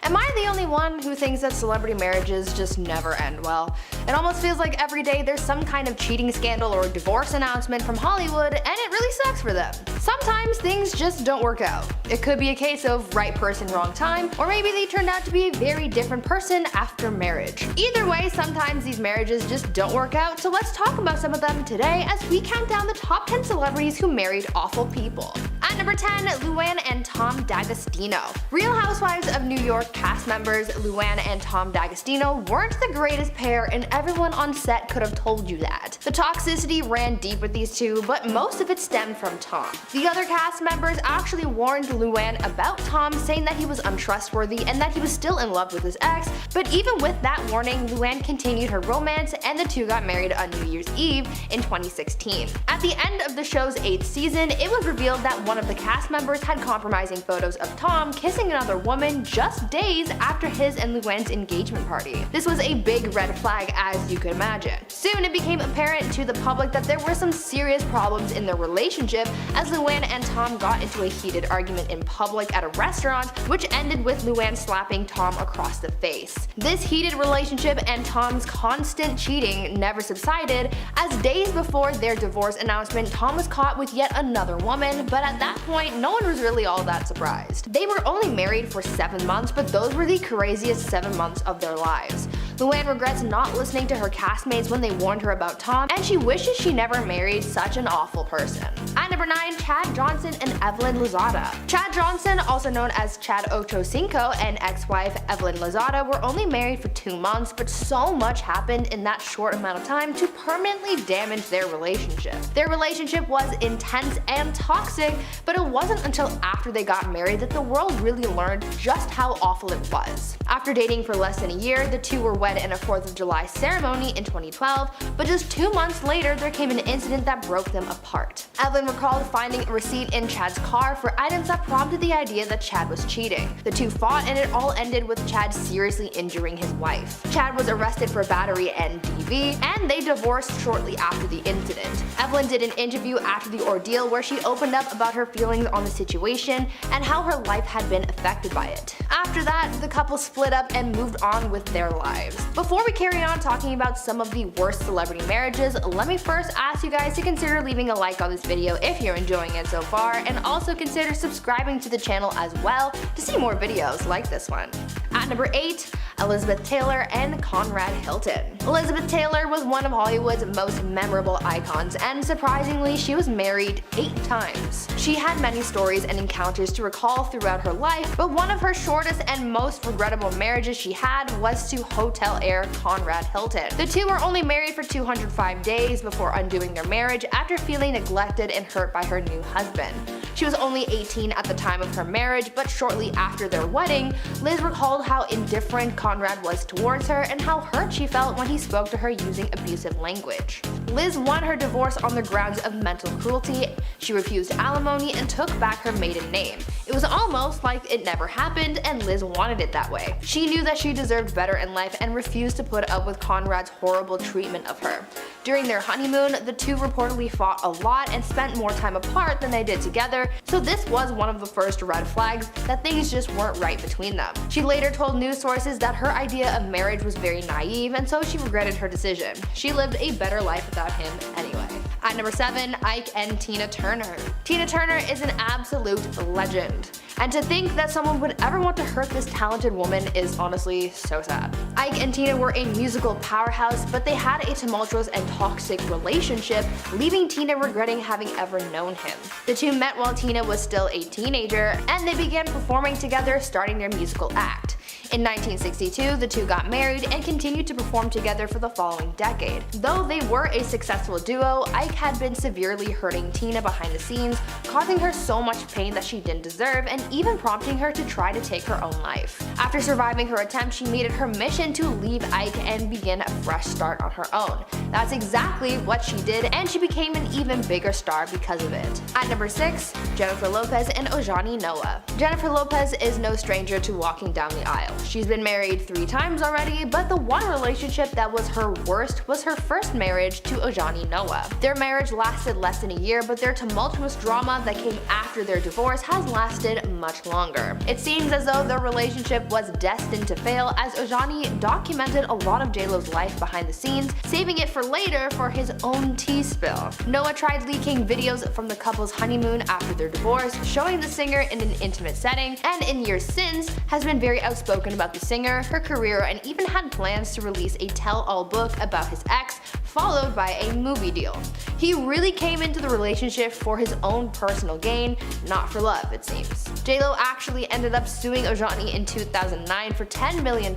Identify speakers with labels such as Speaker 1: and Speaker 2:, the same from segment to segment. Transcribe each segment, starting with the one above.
Speaker 1: Am I the only one who thinks that celebrity marriages just never end well? It almost feels like every day there's some kind of cheating scandal or divorce announcement from Hollywood, and it really sucks for them. Sometimes things just don't work out. It could be a case of right person, wrong time, or maybe they turned out to be a very different person after marriage. Either way, sometimes these marriages just don't work out, so let's talk about some of them today as we count down the top 10 celebrities who married awful people. At number 10, Luann and Tom D'Agostino. Real Housewives of New York cast members Luann and Tom D'Agostino weren't the greatest pair, and everyone on set could have told you that. The toxicity ran deep with these two, but most of it stemmed from Tom. The other cast members actually warned Luann about Tom, saying that he was untrustworthy and that he was still in love with his ex, but even with that warning, Luann continued her romance and the two got married on New Year's Eve in 2016. At the end of the show's 8th season, it was revealed that one of the cast members had compromising photos of Tom kissing another woman just days after his and Luann's engagement party. This was a big red flag, as you could imagine. Soon it became apparent to the public that there were some serious problems in their relationship, as Luann and Tom got into a heated argument in public at a restaurant, which ended with Luann slapping Tom across the face. This heated relationship and Tom's constant cheating never subsided, as days before their divorce announcement, Tom was caught with yet another woman, but at that point, no one was really all that surprised. They were only married for 7 months, but those were the craziest 7 months of their lives. Luann regrets not listening to her castmates when they warned her about Tom, and she wishes she never married such an awful person. At number 9, Chad Johnson and Evelyn Lozada. Chad Johnson, also known as Chad Ochocinco, and ex-wife Evelyn Lozada were only married for 2 months, but so much happened in that short amount of time to permanently damage their relationship. Their relationship was intense and toxic, but it wasn't until after they got married that the world really learned just how awful it was. After dating for less than a year, the two were wed in a 4th of July ceremony in 2012, but just 2 months later there came an incident that broke them apart. Evelyn recalled finding a receipt in Chad's car for items that prompted the idea that Chad was cheating. The two fought and it all ended with Chad seriously injuring his wife. Chad was arrested for battery and DV, and they divorced shortly after the incident. Evelyn did an interview after the ordeal where she opened up about her feelings on the situation and how her life had been affected by it. After that, the couple split up and moved on with their lives. Before we carry on talking about some of the worst celebrity marriages, let me first ask you guys to consider leaving a like on this video if you're enjoying it so far, and also consider subscribing to the channel as well to see more videos like this one. At number 8, Elizabeth Taylor and Conrad Hilton. Elizabeth Taylor was one of Hollywood's most memorable icons, and surprisingly, she was married 8 times. She had many stories and encounters to recall throughout her life, but one of her shortest and most regrettable marriages she had was to hotel heir Conrad Hilton. The two were only married for 205 days before undoing their marriage after feeling neglected and hurt by her new husband. She was only 18 at the time of her marriage, but shortly after their wedding, Liz recalled how indifferent Conrad was towards her and how hurt she felt when he spoke to her using abusive language. Liz won her divorce on the grounds of mental cruelty. She refused alimony and took back her maiden name. It was almost like it never happened, and Liz wanted it that way. She knew that she deserved better in life and refused to put up with Conrad's horrible treatment of her. During their honeymoon, the two reportedly fought a lot and spent more time apart than they did together, so this was one of the first red flags that things just weren't right between them. She later told news sources that her idea of marriage was very naive, and so she regretted her decision. She lived a better life without him anyway. At number 7, Ike and Tina Turner. Tina Turner is an absolute legend, and to think that someone would ever want to hurt this talented woman is honestly so sad. Ike and Tina were a musical powerhouse, but they had a tumultuous and toxic relationship, leaving Tina regretting having ever known him. The two met while Tina was still a teenager, and they began performing together, starting their musical act. In 1962, the two got married and continued to perform together for the following decade. Though they were a successful duo, Ike had been severely hurting Tina behind the scenes, causing her so much pain that she didn't deserve and even prompting her to try to take her own life. After surviving her attempt, she made it her mission to leave Ike and begin a fresh start on her own. That's exactly what she did, and she became an even bigger star because of it. At number 6, Jennifer Lopez and Ojani Noah. Jennifer Lopez is no stranger to walking down the aisle. She's been married 3 times already, but the one relationship that was her worst was her first marriage to Ojani Noah. Their marriage lasted less than a year, but their tumultuous drama that came after their divorce has lasted much longer. It seems as though their relationship was destined to fail, as Ojani documented a lot of JLo's life behind the scenes, saving it for later for his own tea spill. Noah tried leaking videos from the couple's honeymoon after their divorce, showing the singer in an intimate setting, and in years since has been very outspoken about the singer, her career, and even had plans to release a tell-all book about his ex, followed by a movie deal. He really came into the relationship for his own personal gain, not for love, it seems. JLo actually ended up suing Ojani in 2009 for $10 million,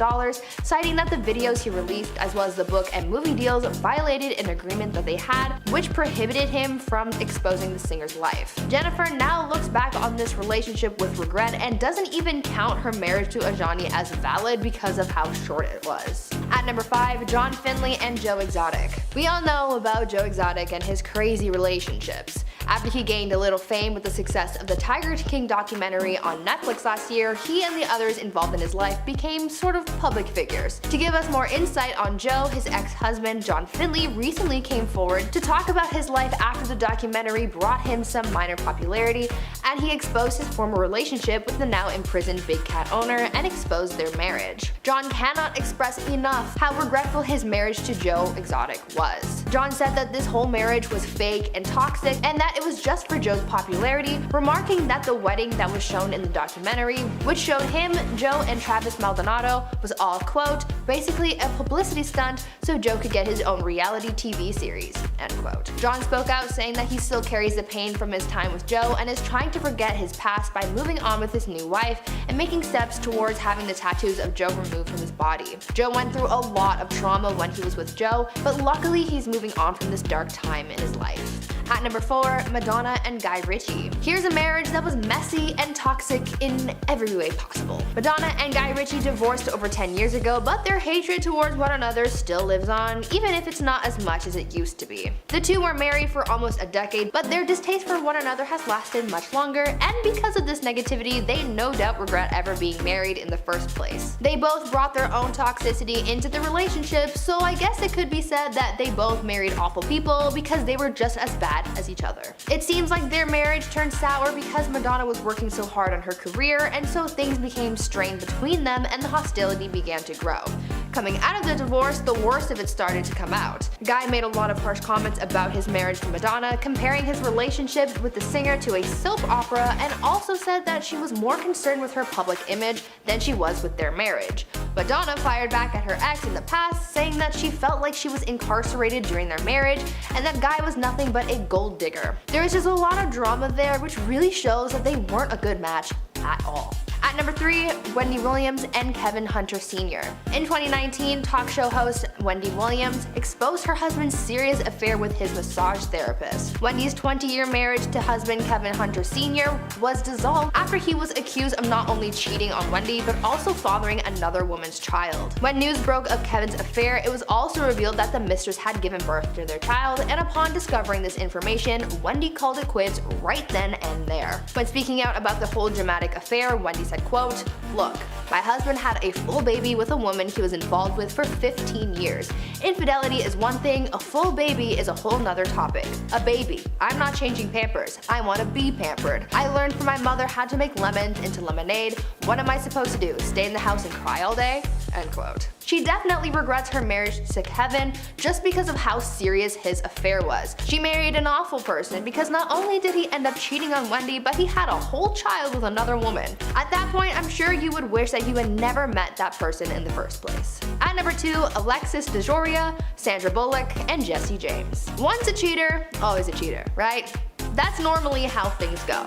Speaker 1: citing that the videos he released as well as the book and movie deals violated an agreement that they had, which prohibited him from exposing the singer's life. Jennifer now looks back on this relationship with regret and doesn't even count her marriage to Ojani as valid because of how short it was. At number 5, John Finlay and Joe Exotic. We all know about Joe Exotic and his crazy relationships. After he gained a little fame with the success of the Tiger King documentary on Netflix last year, he and the others involved in his life became sort of public figures. To give us more insight on Joe, his ex-husband John Finlay recently came forward to talk about his life after the documentary brought him some minor popularity, and he exposed his former relationship with the now imprisoned Big Cat owner and exposed their marriage. John cannot express enough how regretful his marriage to Joe Exotic was. John said that this whole marriage was fake and toxic, and that it was just for Joe's popularity, remarking that the wedding that was shown in the documentary, which showed him, Joe, and Travis Maldonado, was all, quote, basically a publicity stunt so Joe could get his own reality TV series, end quote. John spoke out saying that he still carries the pain from his time with Joe and is trying to forget his past by moving on with his new wife and making steps towards having the tattoos of Joe removed from his body. Joe went through a lot of trauma when he was with Joe, but luckily he's moving on from this dark time in his life. At number 4, Madonna and Guy Ritchie. Here's a marriage that was messy and toxic in every way possible. Madonna and Guy Ritchie divorced over 10 years ago, but their hatred towards one another still lives on, even if it's not as much as it used to be. The two were married for almost a decade, but their distaste for one another has lasted much longer, and because of this negativity, they no doubt regret ever being married in the first place. They both brought their own toxicity into the relationship, so I guess it could be said that they both married awful people because they were just as bad as each other. It seems like their marriage turned sour because Madonna was working so hard on her career, and so things became strained between them and the hostility began to grow. Coming out of the divorce, the worst of it started to come out. Guy made a lot of harsh comments about his marriage to Madonna, comparing his relationship with the singer to a soap opera, and also said that she was more concerned with her public image than she was with their marriage. Madonna fired back at her ex in the past, saying that she felt like she was incarcerated during their marriage and that Guy was nothing but a gold digger. There is just a lot of drama there, which really shows that they weren't a good match at all. At number 3, Wendy Williams and Kevin Hunter Sr. In 2019, talk show host Wendy Williams exposed her husband's serious affair with his massage therapist. Wendy's 20-year marriage to husband Kevin Hunter Sr. was dissolved after he was accused of not only cheating on Wendy, but also fathering another woman's child. When news broke of Kevin's affair, it was also revealed that the mistress had given birth to their child, and upon discovering this information, Wendy called it quits right then and there. When speaking out about the whole dramatic affair, Wendy said, quote, "Look, my husband had a full baby with a woman he was involved with for 15 years. Infidelity is one thing, a full baby is a whole nother topic. A baby. I'm not changing Pampers. I want to be pampered. I learned from my mother how to make lemons into lemonade. What am I supposed to do? Stay in the house and cry all day?" End quote. She definitely regrets her marriage to Kevin just because of how serious his affair was. She married an awful person because not only did he end up cheating on Wendy, but he had a whole child with another woman. At that point, I'm sure you would wish that you had never met that person in the first place. At number 2, Alexis DeJoria, Sandra Bullock, and Jesse James. Once a cheater, always a cheater, right? That's normally how things go.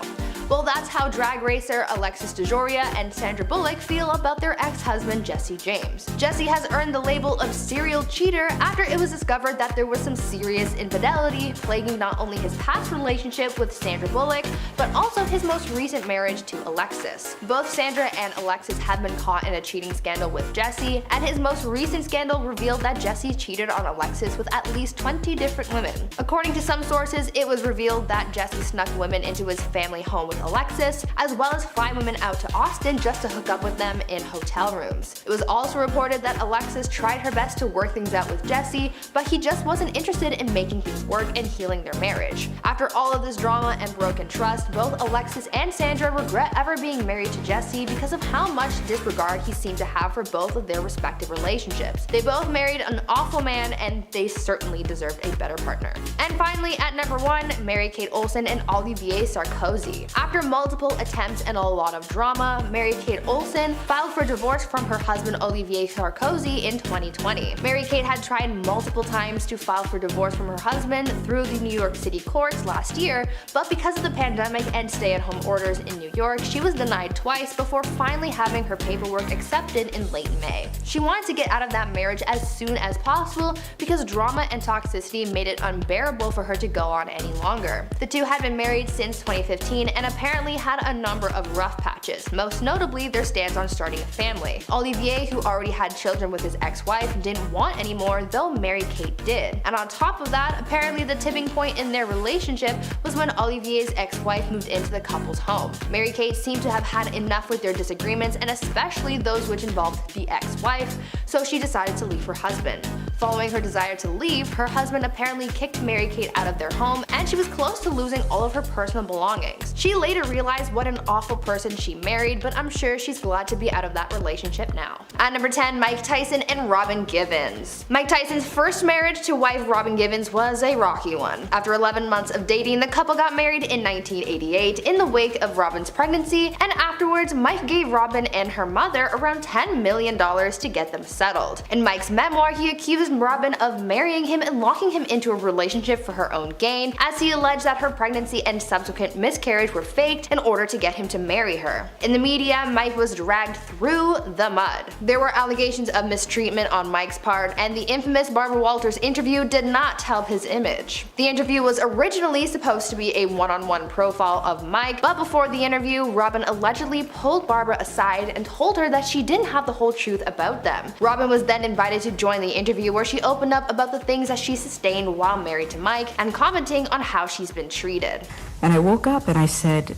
Speaker 1: Well, that's how drag racer Alexis DeJoria and Sandra Bullock feel about their ex-husband Jesse James. Jesse has earned the label of serial cheater after it was discovered that there was some serious infidelity plaguing not only his past relationship with Sandra Bullock, but also his most recent marriage to Alexis. Both Sandra and Alexis have been caught in a cheating scandal with Jesse, and his most recent scandal revealed that Jesse cheated on Alexis with at least 20 different women. According to some sources, it was revealed that Jesse snuck women into his family home with Alexis, as well as fly women out to Austin just to hook up with them in hotel rooms. It was also reported that Alexis tried her best to work things out with Jesse, but he just wasn't interested in making things work and healing their marriage. After all of this drama and broken trust, both Alexis and Sandra regret ever being married to Jesse because of how much disregard he seemed to have for both of their respective relationships. They both married an awful man, and they certainly deserved a better partner. And finally, at number 1, Mary-Kate Olsen and Olivier Sarkozy. After multiple attempts and a lot of drama, Mary-Kate Olsen filed for divorce from her husband Olivier Sarkozy in 2020. Mary-Kate had tried multiple times to file for divorce from her husband through the New York City courts last year, but because of the pandemic and stay-at-home orders in New York, she was denied twice before finally having her paperwork accepted in late May. She wanted to get out of that marriage as soon as possible because drama and toxicity made it unbearable for her to go on any longer. The two had been married since 2015 and apparently had a number of rough patches, most notably their stance on starting a family. Olivier, who already had children with his ex-wife, didn't want any more, though Mary-Kate did. And on top of that, apparently the tipping point in their relationship was when Olivier's ex-wife moved into the couple's home. Mary-Kate seemed to have had enough with their disagreements, and especially those which involved the ex-wife, so she decided to leave her husband. Following her desire to leave, her husband apparently kicked Mary-Kate out of their home, and she was close to losing all of her personal belongings. She later realized what an awful person she married, but I'm sure she's glad to be out of that relationship now. At number 10, Mike Tyson and Robin Givens. Mike Tyson's first marriage to wife Robin Givens was a rocky one. After 11 months of dating, the couple got married in 1988 in the wake of Robin's pregnancy, and afterwards Mike gave Robin and her mother around $10 million to get them settled. In Mike's memoir, he accused Robin of marrying him and locking him into a relationship for her own gain, as he alleged that her pregnancy and subsequent miscarriage were faked in order to get him to marry her. In the media, Mike was dragged through the mud. There were allegations of mistreatment on Mike's part, and the infamous Barbara Walters interview did not help his image. The interview was originally supposed to be a one-on-one profile of Mike, but before the interview, Robin allegedly pulled Barbara aside and told her that she didn't have the whole truth about them. Robin was then invited to join the interview, where she opened up about the things that she sustained while married to Mike and commenting on how she's been treated.
Speaker 2: And I woke up and I said,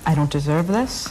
Speaker 2: I don't deserve this.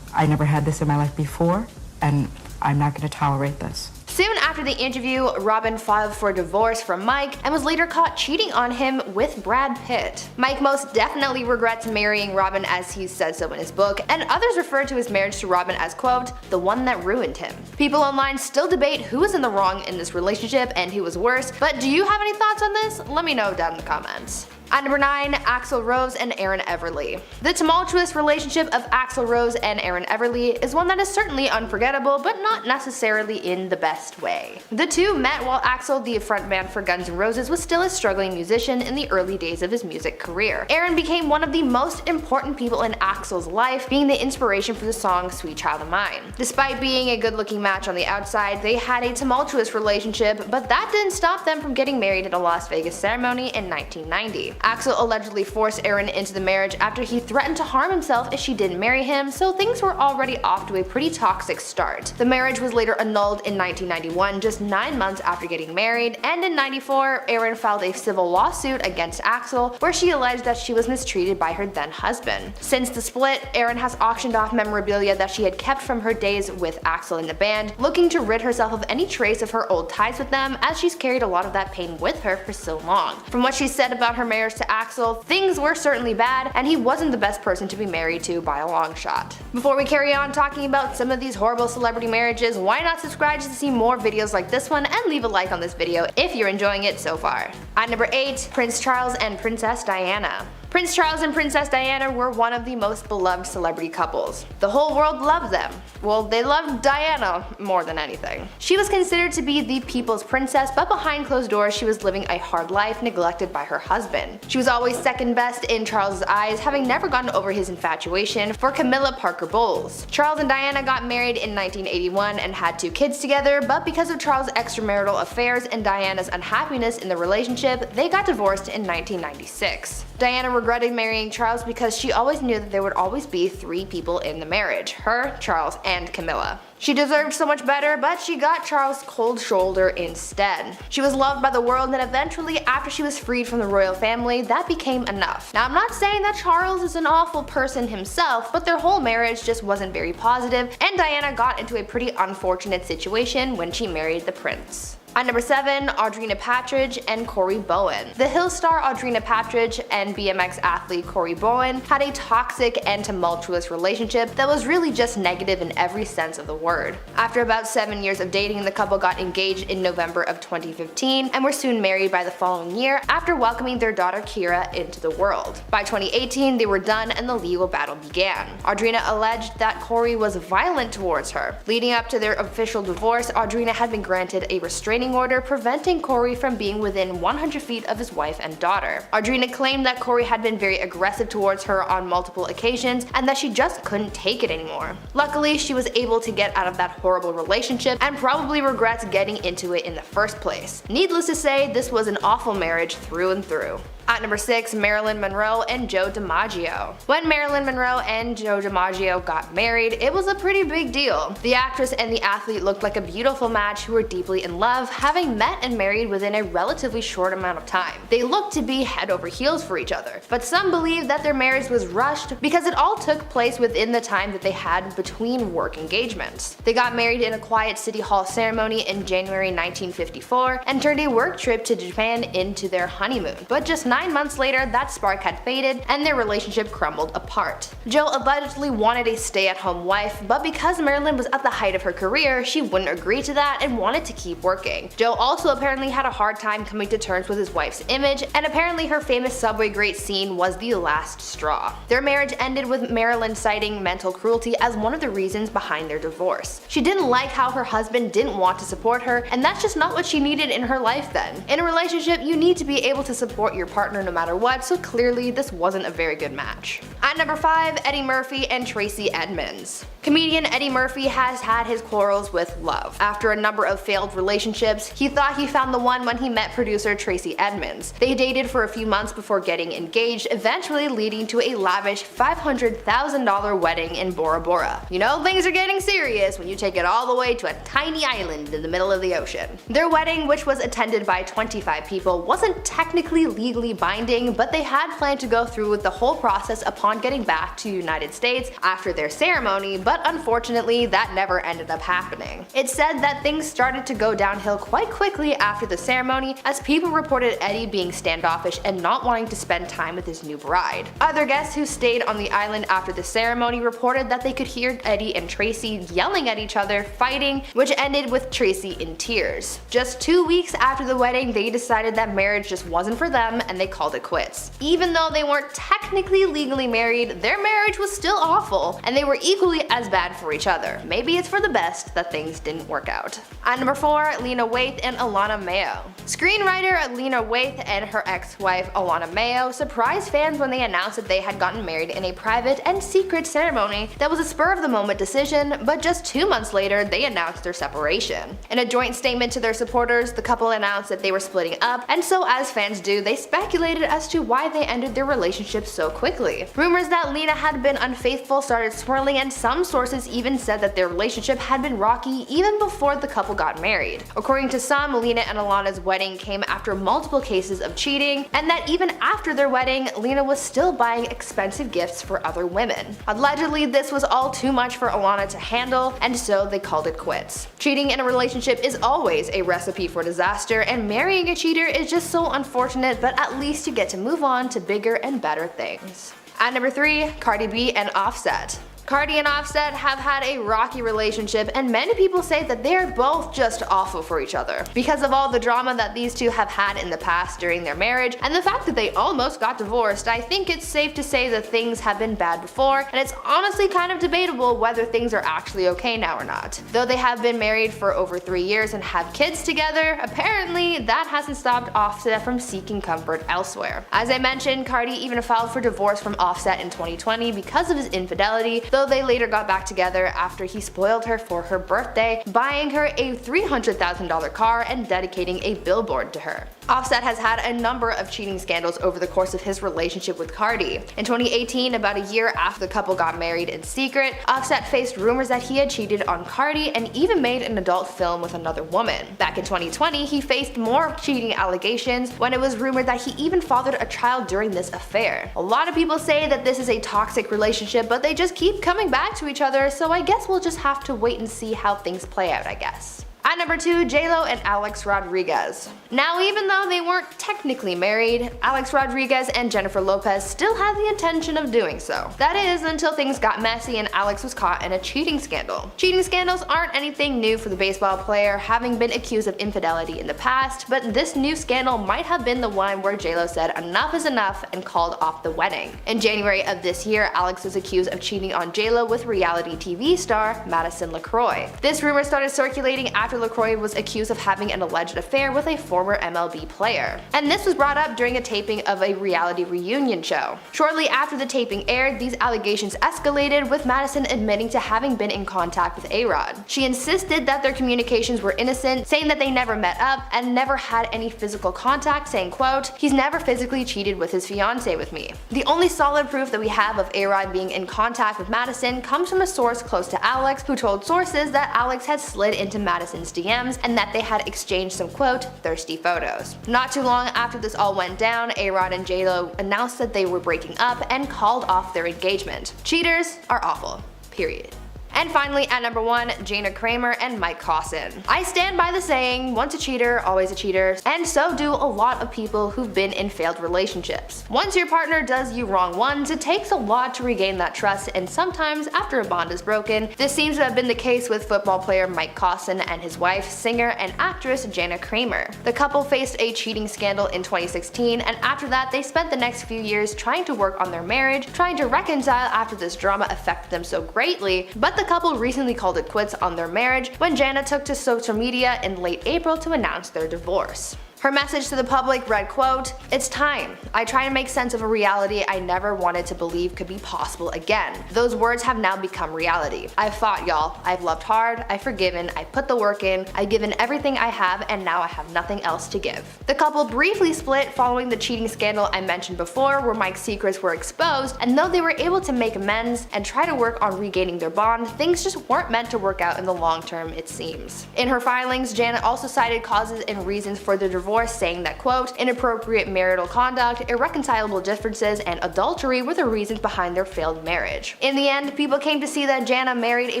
Speaker 2: I never had this in my life before, and I'm not going to tolerate this.
Speaker 1: Soon after the interview, Robin filed for divorce from Mike and was later caught cheating on him with Brad Pitt. Mike most definitely regrets marrying Robin, as he said so in his book, and others refer to his marriage to Robin as, quote, the one that ruined him. People online still debate who was in the wrong in this relationship and who was worse, but do you have any thoughts on this? Let me know down in the comments. At number 9, Axl Rose and Erin Everly. The tumultuous relationship of Axl Rose and Erin Everly is one that is certainly unforgettable, but not necessarily in the best way. The two met while Axl, the frontman for Guns N' Roses, was still a struggling musician in the early days of his music career. Erin became one of the most important people in Axl's life, being the inspiration for the song Sweet Child of Mine. Despite being a good-looking match on the outside, they had a tumultuous relationship, but that didn't stop them from getting married at a Las Vegas ceremony in 1990. Axl allegedly forced Erin into the marriage after he threatened to harm himself if she didn't marry him, so things were already off to a pretty toxic start. The marriage was later annulled in 1991, just 9 months after getting married, and in 94, Erin filed a civil lawsuit against Axl, where she alleged that she was mistreated by her then husband. Since the split, Erin has auctioned off memorabilia that she had kept from her days with Axl in the band, looking to rid herself of any trace of her old ties with them, as she's carried a lot of that pain with her for so long. From what she said about her marriage to Axl, things were certainly bad, and he wasn't the best person to be married to by a long shot. Before we carry on talking about some of these horrible celebrity marriages, why not subscribe to see more videos like this one, and leave a like on this video if you're enjoying it so far. At number 8, Prince Charles and Princess Diana. Prince Charles and Princess Diana were one of the most beloved celebrity couples. The whole world loved them. Well, they loved Diana more than anything. She was considered to be the people's princess, but behind closed doors she was living a hard life, neglected by her husband. She was always second best in Charles's eyes, having never gotten over his infatuation for Camilla Parker Bowles. Charles and Diana got married in 1981 and had 2 kids together, but because of Charles' extramarital affairs and Diana's unhappiness in the relationship, they got divorced in 1996. Diana regretted marrying Charles because she always knew that there would always be 3 people in the marriage: her, Charles, and Camilla. She deserved so much better, but she got Charles' cold shoulder instead. She was loved by the world, and eventually, after she was freed from the royal family, that became enough. Now, I'm not saying that Charles is an awful person himself, but their whole marriage just wasn't very positive, and Diana got into a pretty unfortunate situation when she married the prince. At number 7, Audrina Patridge and Corey Bowen. The Hill star Audrina Patridge and BMX athlete Corey Bowen had a toxic and tumultuous relationship that was really just negative in every sense of the word. After about 7 years of dating, the couple got engaged in November of 2015 and were soon married by the following year after welcoming their daughter Kira into the world. By 2018, they were done and the legal battle began. Audrina alleged that Corey was violent towards her. Leading up to their official divorce, Audrina had been granted a restraining order preventing Corey from being within 100 feet of his wife and daughter. Audrina claimed that Corey had been very aggressive towards her on multiple occasions and that she just couldn't take it anymore. Luckily, she was able to get out of that horrible relationship and probably regrets getting into it in the first place. Needless to say, this was an awful marriage through and through. At number 6, Marilyn Monroe and Joe DiMaggio. When Marilyn Monroe and Joe DiMaggio got married, it was a pretty big deal. The actress and the athlete looked like a beautiful match who were deeply in love, having met and married within a relatively short amount of time. They looked to be head over heels for each other, but some believe that their marriage was rushed because it all took place within the time that they had between work engagements. They got married in a quiet city hall ceremony in January 1954 and turned a work trip to Japan into their honeymoon, but just 9 months later, that spark had faded and their relationship crumbled apart. Joe allegedly wanted a stay-at-home wife, but because Marilyn was at the height of her career, she wouldn't agree to that and wanted to keep working. Joe also apparently had a hard time coming to terms with his wife's image, and apparently her famous subway grate scene was the last straw. Their marriage ended with Marilyn citing mental cruelty as one of the reasons behind their divorce. She didn't like how her husband didn't want to support her, and that's just not what she needed in her life then. In a relationship, you need to be able to support your partner no matter what, so clearly this wasn't a very good match. At number 5, Eddie Murphy and Tracy Edmonds. Comedian Eddie Murphy has had his quarrels with love. After a number of failed relationships, he thought he found the one when he met producer Tracy Edmonds. They dated for a few months before getting engaged, eventually leading to a lavish $500,000 wedding in Bora Bora. You know, things are getting serious when you take it all the way to a tiny island in the middle of the ocean. Their wedding, which was attended by 25 people, wasn't technically legally binding, but they had planned to go through with the whole process upon getting back to the United States after their ceremony, but unfortunately that never ended up happening. It's said that things started to go downhill quite quickly after the ceremony, as people reported Eddie being standoffish and not wanting to spend time with his new bride. Other guests who stayed on the island after the ceremony reported that they could hear Eddie and Tracy yelling at each other, fighting, which ended with Tracy in tears. Just 2 weeks after the wedding, they decided that marriage just wasn't for them and they called it quits. Even though they weren't technically legally married, their marriage was still awful, and they were equally as bad for each other. Maybe it's for the best that things didn't work out. At number 4, Lena Waithe and Alana Mayo. Screenwriter Lena Waithe and her ex-wife Alana Mayo surprised fans when they announced that they had gotten married in a private and secret ceremony that was a spur-of-the-moment decision, but just 2 months later they announced their separation. In a joint statement to their supporters, the couple announced that they were splitting up, and so as fans do, they speculated as to why they ended their relationship so quickly. Rumors that Lena had been unfaithful started swirling, and some sources even said that their relationship had been rocky even before the couple got married. According to some, Lena and Alana's wedding came after multiple cases of cheating, and that even after their wedding, Lena was still buying expensive gifts for other women. Allegedly, this was all too much for Alana to handle, and so they called it quits. Cheating in a relationship is always a recipe for disaster, and marrying a cheater is just so unfortunate, but at least you get to move on to bigger and better things. At number 3, Cardi B and Offset. Cardi and Offset have had a rocky relationship, and many people say that they are both just awful for each other. Because of all the drama that these two have had in the past during their marriage, and the fact that they almost got divorced, I think it's safe to say that things have been bad before, and it's honestly kind of debatable whether things are actually okay now or not. Though they have been married for over 3 years and have kids together, apparently that hasn't stopped Offset from seeking comfort elsewhere. As I mentioned, Cardi even filed for divorce from Offset in 2020 because of his infidelity, though they later got back together after he spoiled her for her birthday, buying her a $300,000 car and dedicating a billboard to her. Offset has had a number of cheating scandals over the course of his relationship with Cardi. In 2018, about a year after the couple got married in secret, Offset faced rumors that he had cheated on Cardi and even made an adult film with another woman. Back in 2020, he faced more cheating allegations when it was rumored that he even fathered a child during this affair. A lot of people say that this is a toxic relationship, but they just keep coming back to each other, so I guess we'll just have to wait and see how things play out, I guess. At number 2, J-Lo and Alex Rodriguez. Now, even though they weren't technically married, Alex Rodriguez and Jennifer Lopez still had the intention of doing so. That is, until things got messy and Alex was caught in a cheating scandal. Cheating scandals aren't anything new for the baseball player, having been accused of infidelity in the past, but this new scandal might have been the one where J-Lo said enough is enough and called off the wedding. In January of this year, Alex was accused of cheating on J-Lo with reality TV star Madison LaCroix. This rumor started circulating after LaCroix was accused of having an alleged affair with a former MLB player. And this was brought up during a taping of a reality reunion show. Shortly after the taping aired, these allegations escalated, with Madison admitting to having been in contact with A-Rod. She insisted that their communications were innocent, saying that they never met up and never had any physical contact, saying, quote, "He's never physically cheated with his fiancée with me." The only solid proof that we have of A-Rod being in contact with Madison comes from a source close to Alex, who told sources that Alex had slid into Madison's DMs and that they had exchanged some, quote, thirsty photos. Not too long after this all went down, A-Rod and J-Lo announced that they were breaking up and called off their engagement. Cheaters are awful. Period. And finally, at number 1, Jana Kramer and Mike Cosson. I stand by the saying, once a cheater, always a cheater, and so do a lot of people who've been in failed relationships. Once your partner does you wrong once, it takes a lot to regain that trust, and sometimes after a bond is broken. This seems to have been the case with football player Mike Cosson and his wife, singer and actress Jana Kramer. The couple faced a cheating scandal in 2016, and after that they spent the next few years trying to work on their marriage, trying to reconcile after this drama affected them so greatly, but the couple recently called it quits on their marriage when Jana took to social media in late April to announce their divorce. Her message to the public read, quote, "It's time. I try to make sense of a reality I never wanted to believe could be possible again. Those words have now become reality. I've fought, y'all. I've loved hard. I've forgiven. I put the work in. I've given everything I have, and now I have nothing else to give." The couple briefly split following the cheating scandal I mentioned before, where Mike's secrets were exposed, and though they were able to make amends and try to work on regaining their bond, things just weren't meant to work out in the long term, it seems. In her filings, Jana also cited causes and reasons for the divorce, saying that, quote, "Inappropriate marital conduct, irreconcilable differences, and adultery were the reasons behind their failed marriage." In the end, people came to see that Jana married a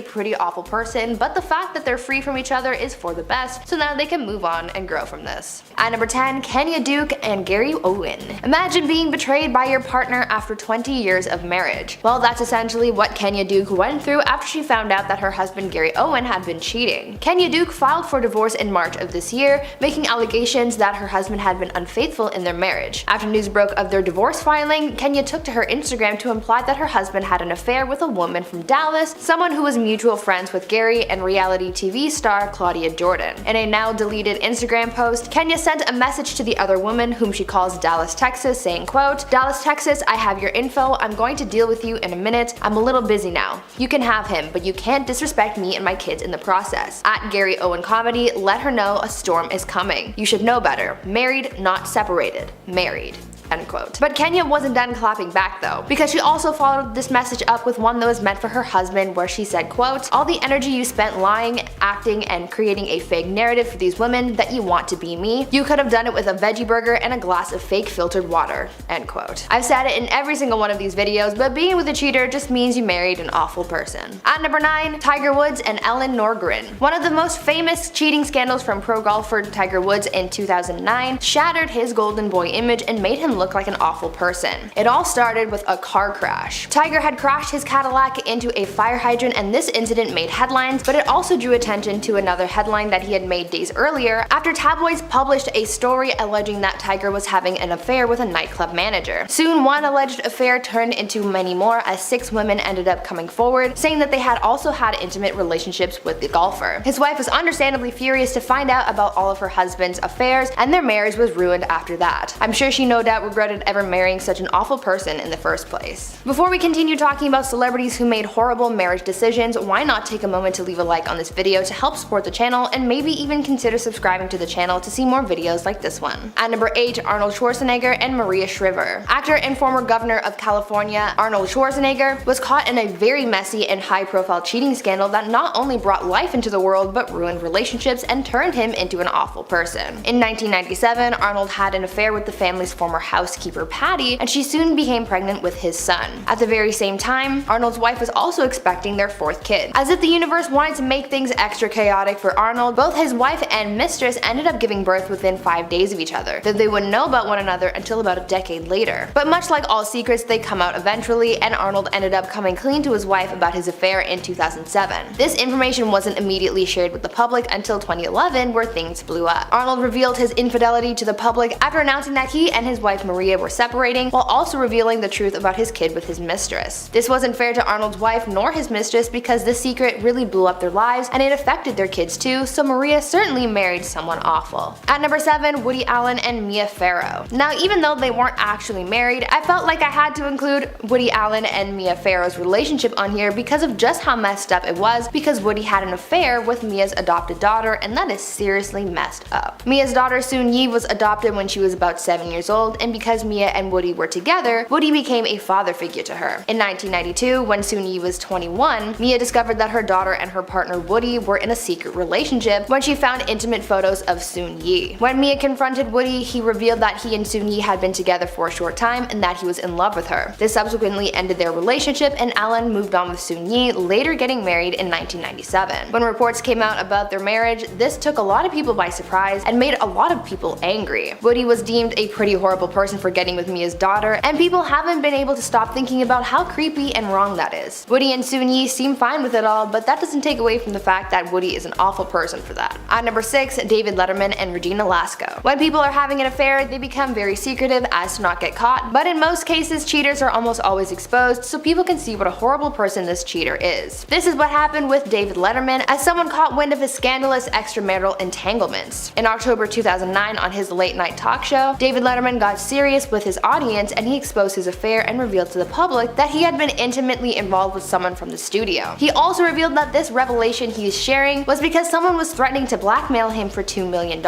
Speaker 1: pretty awful person, but the fact that they're free from each other is for the best, so now they can move on and grow from this. At number 10, Kenya Duke and Gary Owen. Imagine being betrayed by your partner after 20 years of marriage. Well, that's essentially what Kenya Duke went through after she found out that her husband Gary Owen had been cheating. Kenya Duke filed for divorce in March of this year, making allegations that her husband had been unfaithful in their marriage. After news broke of their divorce filing, Kenya took to her Instagram to imply that her husband had an affair with a woman from Dallas, someone who was mutual friends with Gary and reality TV star Claudia Jordan. In a now deleted Instagram post, Kenya sent a message to the other woman, whom she calls Dallas, Texas, saying, quote, "Dallas, Texas, I have your info. I'm going to deal with you in a minute. I'm a little busy now. You can have him, but you can't disrespect me and my kids in the process. At Gary Owen Comedy, let her know a storm is coming. You should know better. Married, not separated. Married." End quote. But Kenya wasn't done clapping back though, because she also followed this message up with one that was meant for her husband, where she said, quote, "All the energy you spent lying, acting, and creating a fake narrative for these women that you want to be me, you could have done it with a veggie burger and a glass of fake filtered water." End quote. I've said it in every single one of these videos, but being with a cheater just means you married an awful person. At number 9, Tiger Woods and Elin Nordegren. One of the most famous cheating scandals from pro golfer Tiger Woods in 2009 shattered his golden boy image and made him look like an awful person. It all started with a car crash. Tiger had crashed his Cadillac into a fire hydrant, and this incident made headlines, but it also drew attention to another headline that he had made days earlier after tabloids published a story alleging that Tiger was having an affair with a nightclub manager. Soon, one alleged affair turned into many more as 6 women ended up coming forward, saying that they had also had intimate relationships with the golfer. His wife was understandably furious to find out about all of her husband's affairs, and their marriage was ruined after that. I'm sure she no doubt regretted ever marrying such an awful person in the first place. Before we continue talking about celebrities who made horrible marriage decisions, why not take a moment to leave a like on this video to help support the channel, and maybe even consider subscribing to the channel to see more videos like this one. At number 8, Arnold Schwarzenegger and Maria Shriver. Actor and former governor of California, Arnold Schwarzenegger, was caught in a very messy and high-profile cheating scandal that not only brought life into the world but ruined relationships and turned him into an awful person. In 1997, Arnold had an affair with the family's former housekeeper Patty, and she soon became pregnant with his son. At the very same time, Arnold's wife was also expecting their 4th kid. As if the universe wanted to make things extra chaotic for Arnold, both his wife and mistress ended up giving birth within 5 days of each other, though they wouldn't know about one another until about a decade later. But much like all secrets, they come out eventually, and Arnold ended up coming clean to his wife about his affair in 2007. This information wasn't immediately shared with the public until 2011, where things blew up. Arnold revealed his infidelity to the public after announcing that he and his wife Maria were separating, while also revealing the truth about his kid with his mistress. This wasn't fair to Arnold's wife nor his mistress because this secret really blew up their lives, and it affected their kids too, so Maria certainly married someone awful. At number 7, Woody Allen and Mia Farrow. Now, even though they weren't actually married, I felt like I had to include Woody Allen and Mia Farrow's relationship on here because of just how messed up it was, because Woody had an affair with Mia's adopted daughter, and that is seriously messed up. Mia's daughter Soon Yi was adopted when she was about 7 years old, and because Mia and Woody were together, Woody became a father figure to her. In 1992, when Soon Yi was 21, Mia discovered that her daughter and her partner Woody were in a secret relationship when she found intimate photos of Soon Yi. When Mia confronted Woody, he revealed that he and Soon Yi had been together for a short time and that he was in love with her. This subsequently ended their relationship, and Allen moved on with Soon Yi, later getting married in 1997. When reports came out about their marriage, this took a lot of people by surprise and made a lot of people angry. Woody was deemed a pretty horrible person for getting with Mia's daughter, and people haven't been able to stop thinking about how creepy and wrong that is. Woody and Soon Yi seem fine with it all, but that doesn't take away from the fact that Woody is an awful person for that. At number 6, David Letterman and Regina Lasko. When people are having an affair, they become very secretive as to not get caught, but in most cases, cheaters are almost always exposed so people can see what a horrible person this cheater is. This is what happened with David Letterman, as someone caught wind of his scandalous extramarital entanglements. In October 2009, on his late night talk show, David Letterman got serious with his audience, and he exposed his affair and revealed to the public that he had been intimately involved with someone from the studio. He also revealed that this revelation he is sharing was because someone was threatening to blackmail him for $2 million.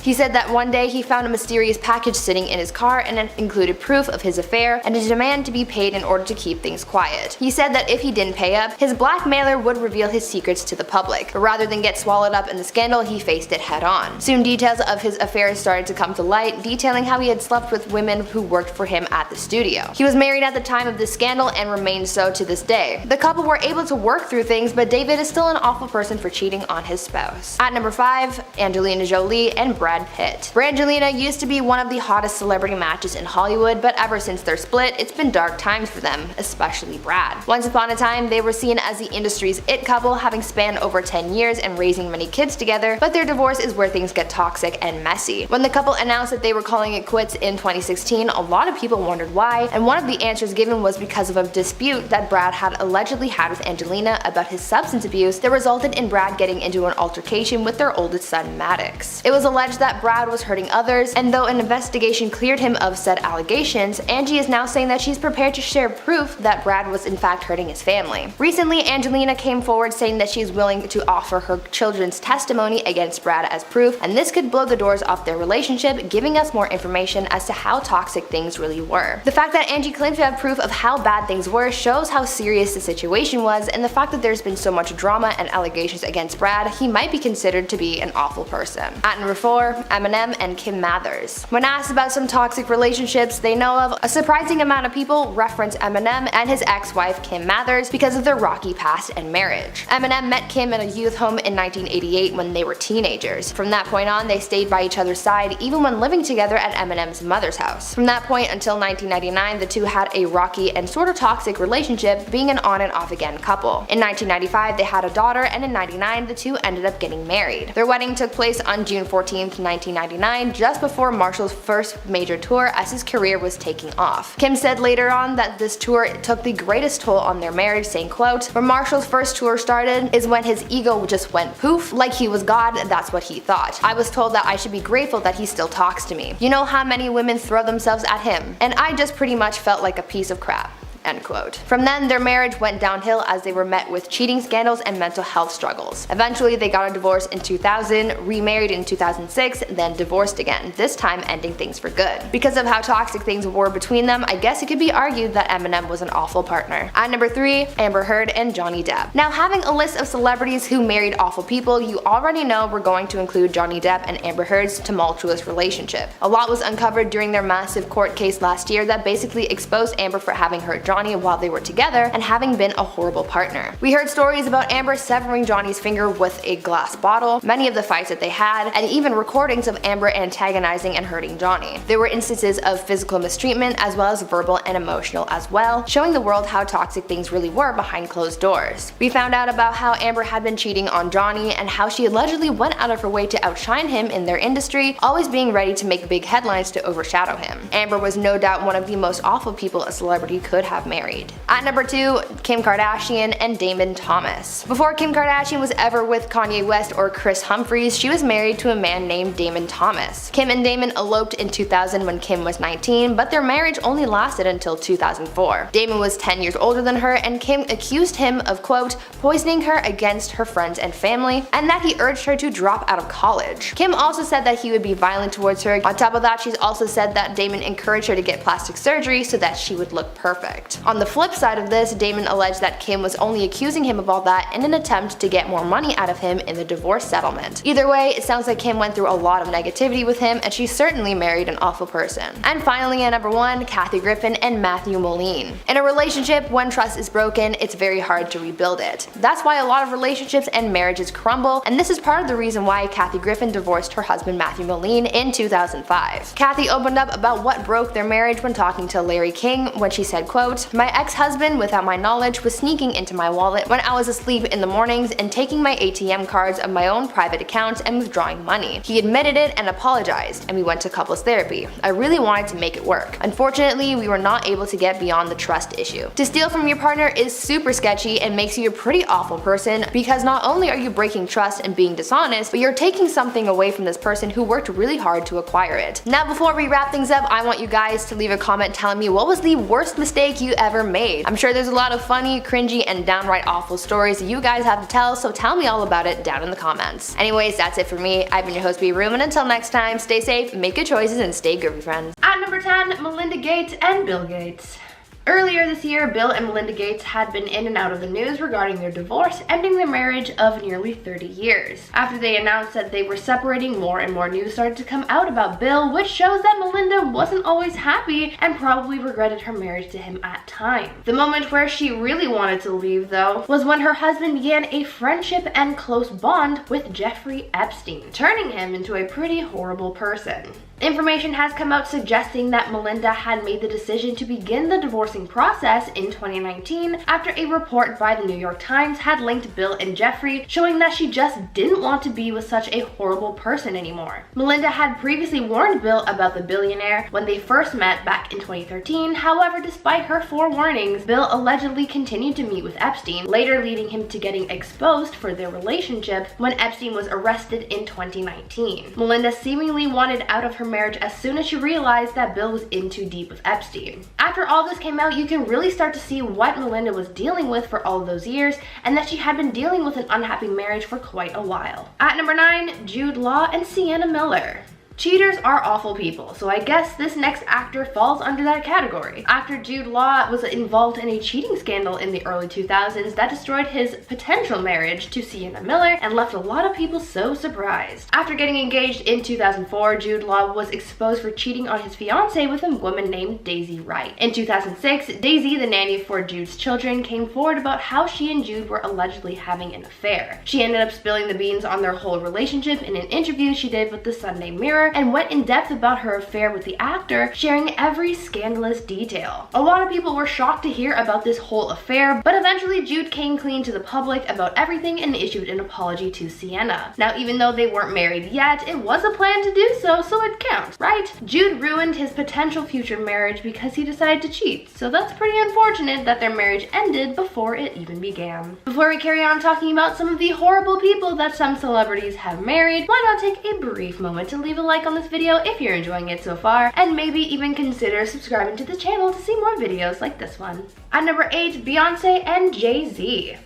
Speaker 1: He said that one day he found a mysterious package sitting in his car, and it included proof of his affair and a demand to be paid in order to keep things quiet. He said that if he didn't pay up, his blackmailer would reveal his secrets to the public, but rather than get swallowed up in the scandal, he faced it head on. Soon details of his affairs started to come to light, detailing how he had slept with women who worked for him at the studio. He was married at the time of this scandal and remains so to this day. The couple were able to work through things, but David is still an awful person for cheating on his spouse. At number 5, Angelina Jolie and Brad Pitt. Brangelina used to be one of the hottest celebrity matches in Hollywood, but ever since their split, it's been dark times for them, especially Brad. Once upon a time, they were seen as the industry's it couple, having spanned over 10 years and raising many kids together, but their divorce is where things get toxic and messy. When the couple announced that they were calling it quits in 2016, a lot of people wondered why, and one of the answers given was because of a dispute that Brad had allegedly had with Angelina about his substance abuse that resulted in Brad getting into an altercation with their oldest son Maddox. It was alleged that Brad was hurting others, and though an investigation cleared him of said allegations, Angie is now saying that she's prepared to share proof that Brad was in fact hurting his family. Recently, Angelina came forward saying that she's willing to offer her children's testimony against Brad as proof, and this could blow the doors off their relationship, giving us more information as to how toxic things really were. The fact that Angie claims to have proof of how bad things were shows how serious the situation was, and the fact that there's been so much drama and allegations against Brad, he might be considered to be an awful person. At number 4, Eminem and Kim Mathers. When asked about some toxic relationships they know of, a surprising amount of people reference Eminem and his ex-wife Kim Mathers because of their rocky past and marriage. Eminem met Kim in a youth home in 1988 when they were teenagers. From that point on, they stayed by each other's side even when living together at Eminem's mother's father's house. From that point until 1999, the two had a rocky and sort of toxic relationship, being an on and off again couple. In 1995, they had a daughter, and in 99, the two ended up getting married. Their wedding took place on June 14th, 1999, just before Marshall's first major tour as his career was taking off. Kim said later on that this tour took the greatest toll on their marriage, saying, quote, "When Marshall's first tour started is when his ego just went poof, like he was God, that's what he thought. I was told that I should be grateful that he still talks to me. You know how many women throw themselves at him? And I just pretty much felt like a piece of crap." End quote. From then, their marriage went downhill as they were met with cheating scandals and mental health struggles. Eventually, they got a divorce in 2000, remarried in 2006, then divorced again, this time ending things for good. Because of how toxic things were between them, I guess it could be argued that Eminem was an awful partner. At number 3, Amber Heard and Johnny Depp. Now, having a list of celebrities who married awful people, you already know we're going to include Johnny Depp and Amber Heard's tumultuous relationship. A lot was uncovered during their massive court case last year that basically exposed Amber for having hurt Johnny while they were together and having been a horrible partner. We heard stories about Amber severing Johnny's finger with a glass bottle, many of the fights that they had, and even recordings of Amber antagonizing and hurting Johnny. There were instances of physical mistreatment as well as verbal and emotional as well, showing the world how toxic things really were behind closed doors. We found out about how Amber had been cheating on Johnny and how she allegedly went out of her way to outshine him in their industry, always being ready to make big headlines to overshadow him. Amber was no doubt one of the most awful people a celebrity could have married. At number 2, Kim Kardashian and Damon Thomas. Before Kim Kardashian was ever with Kanye West or Chris Humphries, she was married to a man named Damon Thomas. Kim and Damon eloped in 2000 when Kim was 19, but their marriage only lasted until 2004. Damon was 10 years older than her, and Kim accused him of, quote, poisoning her against her friends and family, and that he urged her to drop out of college. Kim also said that he would be violent towards her. On top of that, she's also said that Damon encouraged her to get plastic surgery so that she would look perfect. On the flip side of this, Damon alleged that Kim was only accusing him of all that in an attempt to get more money out of him in the divorce settlement. Either way, it sounds like Kim went through a lot of negativity with him, and she certainly married an awful person. And finally, at number 1, Kathy Griffin and Matthew Modine. In a relationship, when trust is broken, it's very hard to rebuild it. That's why a lot of relationships and marriages crumble, and this is part of the reason why Kathy Griffin divorced her husband Matthew Modine in 2005. Kathy opened up about what broke their marriage when talking to Larry King when she said, quote, "My ex-husband, without my knowledge, was sneaking into my wallet when I was asleep in the mornings and taking my ATM cards of my own private account and withdrawing money. He admitted it and apologized, and we went to couples therapy. I really wanted to make it work. Unfortunately, we were not able to get beyond the trust issue." To steal from your partner is super sketchy and makes you a pretty awful person, because not only are you breaking trust and being dishonest, but you're taking something away from this person who worked really hard to acquire it. Now, before we wrap things up, I want you guys to leave a comment telling me what was the worst mistake you ever made. I'm sure there's a lot of funny, cringy, and downright awful stories you guys have to tell, so tell me all about it down in the comments. Anyways, that's it for me. I've been your host, McBroom, and until next time, stay safe, make good choices, and stay groovy, friends. At number 10, Melinda Gates and Bill Gates. Earlier this year, Bill and Melinda Gates had been in and out of the news regarding their divorce, ending their marriage of nearly 30 years. After they announced that they were separating, more and more news started to come out about Bill, which shows that Melinda wasn't always happy and probably regretted her marriage to him at times. The moment where she really wanted to leave, though, was when her husband began a friendship and close bond with Jeffrey Epstein, turning him into a pretty horrible person. Information has come out suggesting that Melinda had made the decision to begin the divorcing process in 2019 after a report by the New York Times had linked Bill and Jeffrey, showing that she just didn't want to be with such a horrible person anymore. Melinda had previously warned Bill about the billionaire when they first met back in 2013. However, despite her forewarnings, Bill allegedly continued to meet with Epstein, later leading him to getting exposed for their relationship when Epstein was arrested in 2019. Melinda seemingly wanted out of her marriage as soon as she realized that Bill was in too deep with Epstein. After all this came out, you can really start to see what Melinda was dealing with for all of those years, and that she had been dealing with an unhappy marriage for quite a while. At number 9, Jude Law and Sienna Miller. Cheaters are awful people, so I guess this next actor falls under that category. Actor Jude Law was involved in a cheating scandal in the early 2000s that destroyed his potential marriage to Sienna Miller and left a lot of people so surprised. After getting engaged in 2004, Jude Law was exposed for cheating on his fiancée with a woman named Daisy Wright. In 2006, Daisy, the nanny for Jude's children, came forward about how she and Jude were allegedly having an affair. She ended up spilling the beans on their whole relationship in an interview she did with the Sunday Mirror, and went in depth about her affair with the actor, sharing every scandalous detail. A lot of people were shocked to hear about this whole affair, but eventually Jude came clean to the public about everything and issued an apology to Sienna. Now, even though they weren't married yet, it was a plan to do so, so it counts, right? Jude ruined his potential future marriage because he decided to cheat, so that's pretty unfortunate that their marriage ended before it even began. Before we carry on talking about some of the horrible people that some celebrities have married, why not take a brief moment to leave a like on this video if you're enjoying it so far, and maybe even consider subscribing to the channel to see more videos like this one. At number 8, Beyonce and Jay-Z.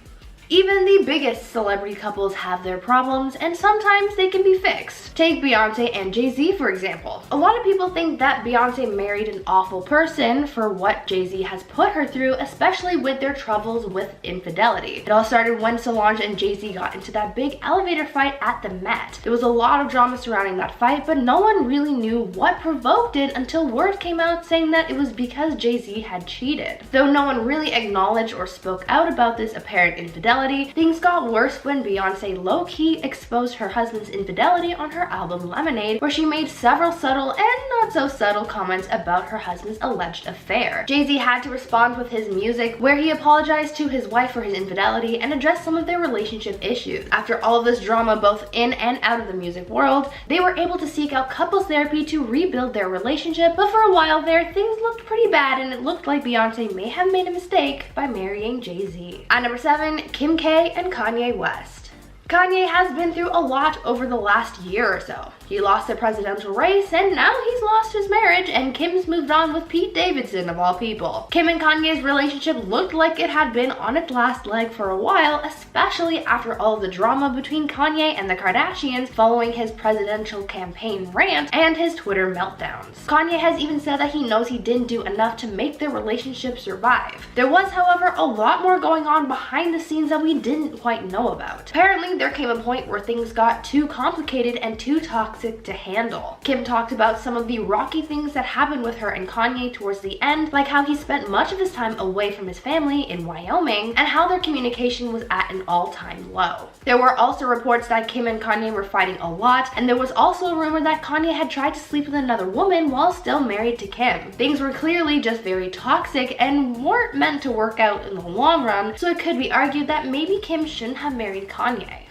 Speaker 1: Even the biggest celebrity couples have their problems, and sometimes they can be fixed. Take Beyonce and Jay-Z for example. A lot of people think that Beyonce married an awful person for what Jay-Z has put her through, especially with their troubles with infidelity. It all started when Solange and Jay-Z got into that big elevator fight at the Met. There was a lot of drama surrounding that fight, but no one really knew what provoked it until word came out saying that it was because Jay-Z had cheated. Though no one really acknowledged or spoke out about this apparent infidelity, things got worse when Beyonce low-key exposed her husband's infidelity on her album Lemonade, where she made several subtle and not so subtle comments about her husband's alleged affair. Jay-Z had to respond with his music, where he apologized to his wife for his infidelity and addressed some of their relationship issues. After all of this drama both in and out of the music world, they were able to seek out couples therapy to rebuild their relationship, but for a while there, things looked pretty bad and it looked like Beyonce may have made a mistake by marrying Jay-Z. At number 7, Kim K and Kanye West. Kanye has been through a lot over the last year or so. He lost the presidential race, and now he's lost his marriage, and Kim's moved on with Pete Davidson of all people. Kim and Kanye's relationship looked like it had been on its last leg for a while, especially after all the drama between Kanye and the Kardashians following his presidential campaign rant and his Twitter meltdowns. Kanye has even said that he knows he didn't do enough to make their relationship survive. There was, however, a lot more going on behind the scenes that we didn't quite know about. Apparently, there came a point where things got too complicated and too toxic to handle. Kim talked about some of the rocky things that happened with her and Kanye towards the end, like how he spent much of his time away from his family in Wyoming and how their communication was at an all-time low. There were also reports that Kim and Kanye were fighting a lot, and there was also a rumor that Kanye had tried to sleep with another woman while still married to Kim. Things were clearly just very toxic and weren't meant to work out in the long run, so it could be argued that maybe Kim shouldn't have married Kanye.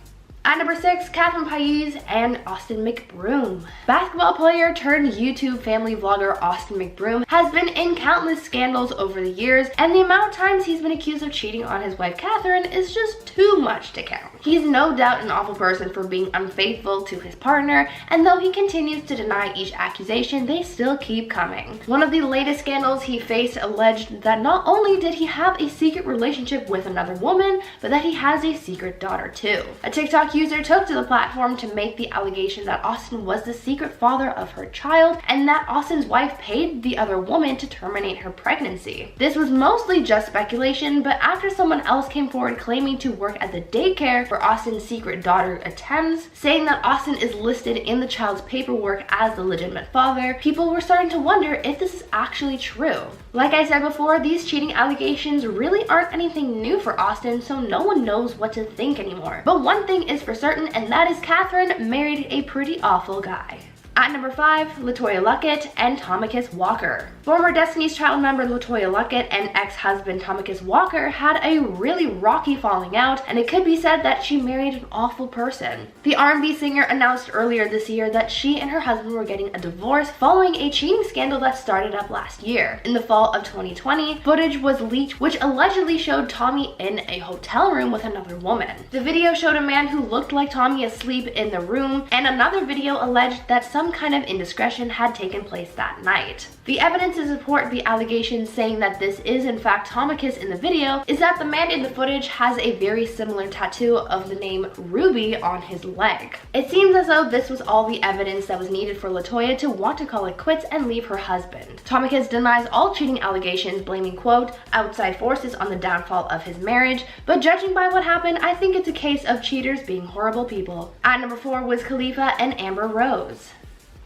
Speaker 1: At number 6, Paiz and Austin McBroom. Basketball player turned YouTube family vlogger Austin McBroom has been in countless scandals over the years, and the amount of times he's been accused of cheating on his wife Catherine is just too much to count. He's no doubt an awful person for being unfaithful to his partner, and though he continues to deny each accusation, they still keep coming. One of the latest scandals he faced alleged that not only did he have a secret relationship with another woman, but that he has a secret daughter too. A TikTok user took to the platform to make the allegation that Austin was the secret father of her child and that Austin's wife paid the other woman to terminate her pregnancy. This was mostly just speculation, but after someone else came forward claiming to work at the daycare where Austin's secret daughter attends, saying that Austin is listed in the child's paperwork as the legitimate father, people were starting to wonder if this is actually true. Like I said before, these cheating allegations really aren't anything new for Austin, so no one knows what to think anymore. But one thing is for certain, and that is Catherine married a pretty awful guy. At number 5, LaToya Luckett and Tamikis Walker. Former Destiny's Child member LaToya Luckett and ex-husband Tamikis Walker had a really rocky falling out, and it could be said that she married an awful person. The R&B singer announced earlier this year that she and her husband were getting a divorce following a cheating scandal that started up last year. In the fall of 2020, footage was leaked which allegedly showed Tommy in a hotel room with another woman. The video showed a man who looked like Tommy asleep in the room, and another video alleged that some kind of indiscretion had taken place that night. The evidence to support the allegations saying that this is in fact Tamikis in the video is that the man in the footage has a very similar tattoo of the name Ruby on his leg. It seems as though this was all the evidence that was needed for LaToya to want to call it quits and leave her husband. Tamikis denies all cheating allegations, blaming, quote, outside forces on the downfall of his marriage, but judging by what happened, I think it's a case of cheaters being horrible people. At number 4 was Khalifa and Amber Rose.